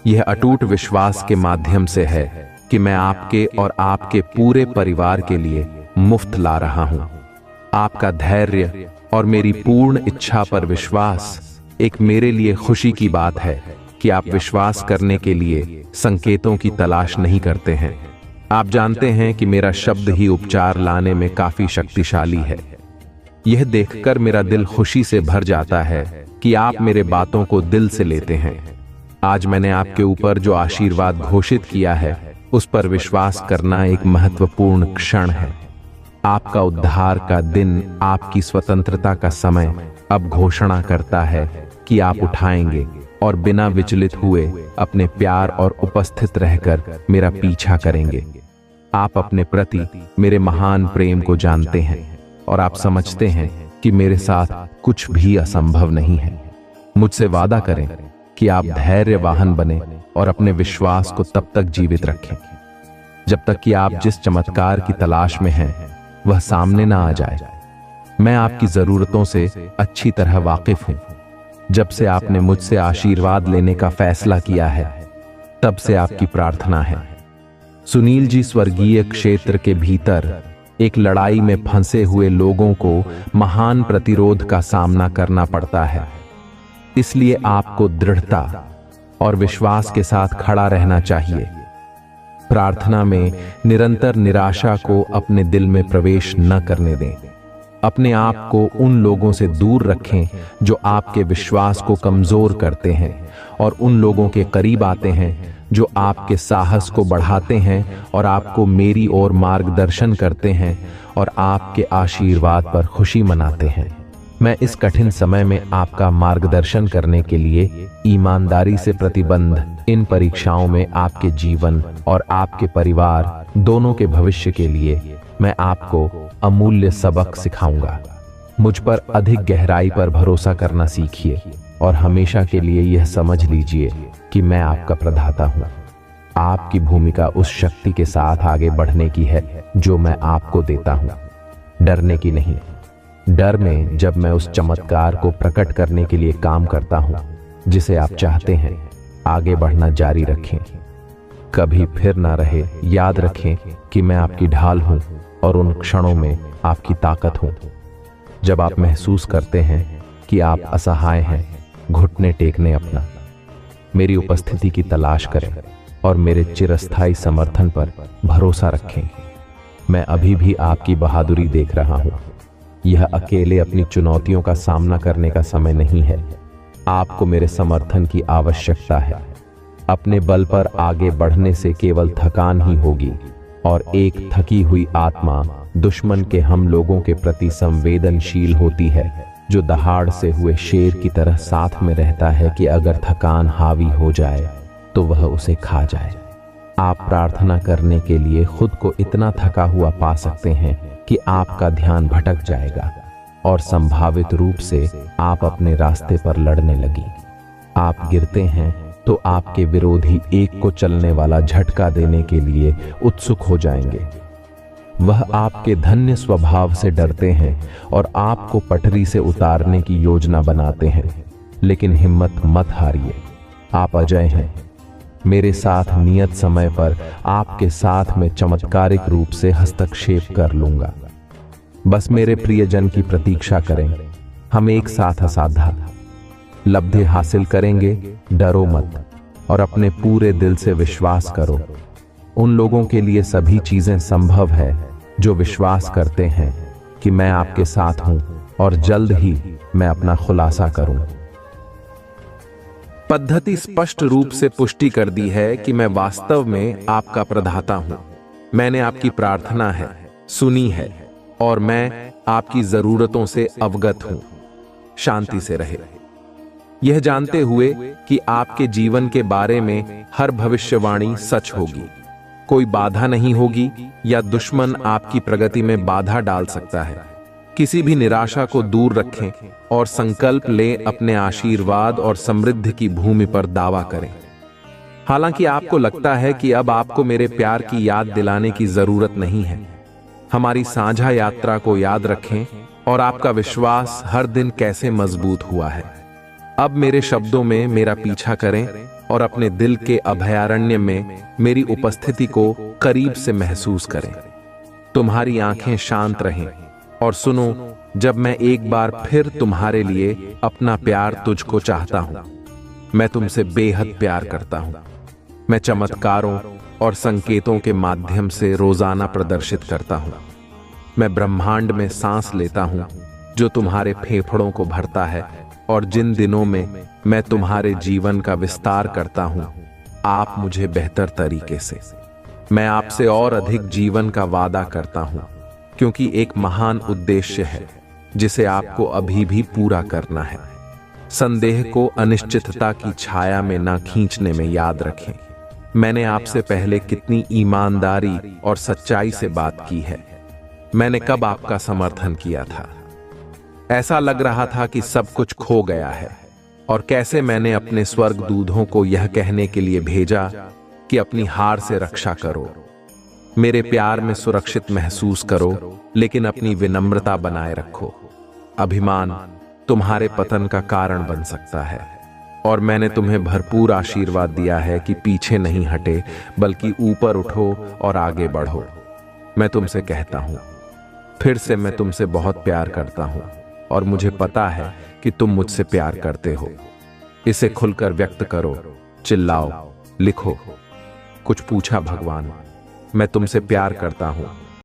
यह अटूट विश्वास के माध्यम से है कि मैं आपके और आपके पूरे परिवार के लिए मुफ्त ला रहा हूं। आपका धैर्य और मेरी पूर्ण इच्छा पर विश्वास एक मेरे लिए खुशी की बात है कि आप विश्वास करने के लिए संकेतों की तलाश नहीं करते हैं। आप जानते हैं कि मेरा शब्द ही उपचार लाने में काफी शक्तिशाली है। यह देखकर मेरा दिल खुशी से भर जाता है कि आप मेरे बातों को दिल से लेते हैं। आज मैंने आपके ऊपर जो आशीर्वाद घोषित किया है, उस पर विश्वास करना एक महत्वपूर्ण क्षण है। आपका उद्धार का दिन, आपकी स्वतंत्रता का समय अब घोषणा करता है कि आप उठाएंगे और बिना विचलित हुए अपने प्यार और उपस्थित रहकर मेरा पीछा करेंगे। आप अपने प्रति मेरे महान प्रेम को जानते हैं और आप समझते हैं कि मेरे साथ कुछ भी असंभव नहीं है। मुझसे वादा करें कि आप धैर्यवान बने और अपने विश्वास को तब तक जीवित रखें जब तक कि आप जिस चमत्कार की तलाश में हैं वह सामने ना आ जाए। मैं आपकी जरूरतों से अच्छी तरह वाकिफ हूं। जब से आपने मुझसे आशीर्वाद लेने का फैसला किया है, तब से आपकी प्रार्थना है। सुनील जी, स्वर्गीय क्षेत्र के भीतर एक लड़ाई में फंसे हुए लोगों को महान प्रतिरोध का सामना करना पड़ता है। इसलिए आपको दृढ़ता और विश्वास के साथ खड़ा रहना चाहिए। प्रार्थना में निरंतर निराशा को अपने दिल में प्रवेश न करने दें। अपने आप को उन लोगों से दूर रखें जो आपके विश्वास को कमजोर करते हैं और उन लोगों के करीब आते हैं जो आपके साहस को बढ़ाते हैं और आपको मेरी ओर मार्गदर्शन करते हैं और आपके आशीर्वाद पर खुशी मनाते हैं। मैं इस कठिन समय में आपका मार्गदर्शन करने के लिए ईमानदारी से प्रतिबद्ध इन परीक्षाओं में आपके जीवन और आपके परिवार दोनों के भविष्य के लिए मैं आपको अमूल्य सबक सिखाऊंगा। मुझ पर अधिक गहराई पर भरोसा करना सीखिए और हमेशा के लिए यह समझ लीजिए कि मैं आपका प्रदाता हूं। आपकी भूमिका उस शक्ति के साथ आगे बढ़ने की है जो मैं आपको देता हूं, डरने की नहीं। डर में जब मैं उस चमत्कार को प्रकट करने के लिए काम करता हूं जिसे आप चाहते हैं, आगे बढ़ना जारी रखें। कभी फिर ना रहे। याद रखें कि मैं आपकी ढाल हूं और उन क्षणों में आपकी ताकत हूं। जब आप महसूस करते हैं कि आप असहाय हैं, घुटने टेकने अपना मेरी उपस्थिति की तलाश करें और मेरे चिरस्थायी समर्थन पर भरोसा रखें। मैं अभी भी आपकी बहादुरी देख रहा हूं। यह अकेले अपनी चुनौतियों का सामना करने का समय नहीं है। आपको मेरे समर्थन की आवश्यकता है। अपने बल पर आगे बढ़ने से केवल थकान ही होगी और एक थकी हुई आत्मा दुश्मन के हम लोगों के प्रति संवेदनशील होती है, जो दहाड़ से हुए शेर की तरह साथ में रहता है कि अगर थकान हावी हो जाए तो वह उसे खा जाए। आप प्रार्थना करने के लिए खुद को इतना थका हुआ पा सकते हैं कि आपका ध्यान भटक जाएगा और संभावित रूप से आप अपने रास्ते पर लड़ने लगी। आप गिरते हैं तो आपके विरोधी एक को चलने वाला झटका देने के लिए उत्सुक हो जाएंगे। वह आपके धन्य स्वभाव से डरते हैं और आपको पटरी से उतारने की योजना बनाते हैं, लेकिन हिम्मत मत हारिए। आप अजय हैं। मेरे साथ नियत समय पर आपके साथ में चमत्कारिक रूप से हस्तक्षेप कर लूंगा। बस मेरे प्रियजन की प्रतीक्षा करें। हम एक साथ असाध्य लब्धि हासिल करेंगे। डरो मत और अपने पूरे दिल से विश्वास करो। उन लोगों के लिए सभी चीजें संभव है जो विश्वास करते हैं कि मैं आपके साथ हूं और जल्द ही मैं अपना खुलासा करूं। पद्धति स्पष्ट रूप से पुष्टि कर दी है कि मैं वास्तव में आपका प्रदाता हूं। मैंने आपकी प्रार्थना है सुनी है और मैं आपकी जरूरतों से अवगत हूं। शांति से रहे, यह जानते हुए कि आपके जीवन के बारे में हर भविष्यवाणी सच होगी। कोई बाधा नहीं होगी या दुश्मन आपकी प्रगति में बाधा डाल सकता है। किसी भी निराशा को दूर रखें और संकल्प लें अपने आशीर्वाद और समृद्धि की भूमि पर दावा करें। हालांकि आपको लगता है कि अब आपको मेरे प्यार की याद दिलाने की जरूरत नहीं है, हमारी साझा यात्रा को याद रखें और आपका विश्वास हर दिन कैसे मजबूत हुआ है। अब मेरे शब्दों में मेरा पीछा करें और अपने दिल के अभयारण्य में मेरी उपस्थिति को करीब से महसूस करें। तुम्हारी आंखें शांत रहें और सुनो जब मैं एक बार फिर तुम्हारे लिए अपना प्यार तुझको चाहता हूं। मैं तुमसे बेहद प्यार करता हूं। मैं चमत्कारों और संकेतों के माध्यम से रोजाना प्रदर्शित करता हूं। मैं ब्रह्मांड में सांस लेता हूं जो तुम्हारे फेफड़ों को भरता है, और जिन दिनों में मैं तुम्हारे जीवन का विस्तार करता हूं, आप मुझे बेहतर तरीके से, मैं आपसे और अधिक जीवन का वादा करता हूं, क्योंकि एक महान उद्देश्य है जिसे आपको अभी भी पूरा करना है। संदेह को अनिश्चितता की छाया में ना खींचने में याद रखें। मैंने आपसे पहले कितनी ईमानदारी और सच्चाई से बात की है। मैंने कब आपका समर्थन किया था? ऐसा लग रहा था कि सब कुछ खो गया है, और कैसे मैंने अपने स्वर्गदूतों को यह कहने के लिए भेजा कि अपनी हार से रक्षा करो, मेरे प्यार में सुरक्षित महसूस करो, लेकिन अपनी विनम्रता बनाए रखो। अभिमान तुम्हारे पतन का कारण बन सकता है, और मैंने तुम्हें भरपूर आशीर्वाद दिया है कि पीछे नहीं हटे बल्कि ऊपर उठो और आगे बढ़ो। मैं तुमसे कहता हूं, फिर से मैं तुमसे बहुत प्यार करता हूं, और मुझे पता है कि तुम मुझसे प्यार करते हो। इसे खुलकर व्यक्त करो, चिल्लाओ, लिखो। कुछ पूछा भगवान, मैं तुमसे प्यार करता हूं,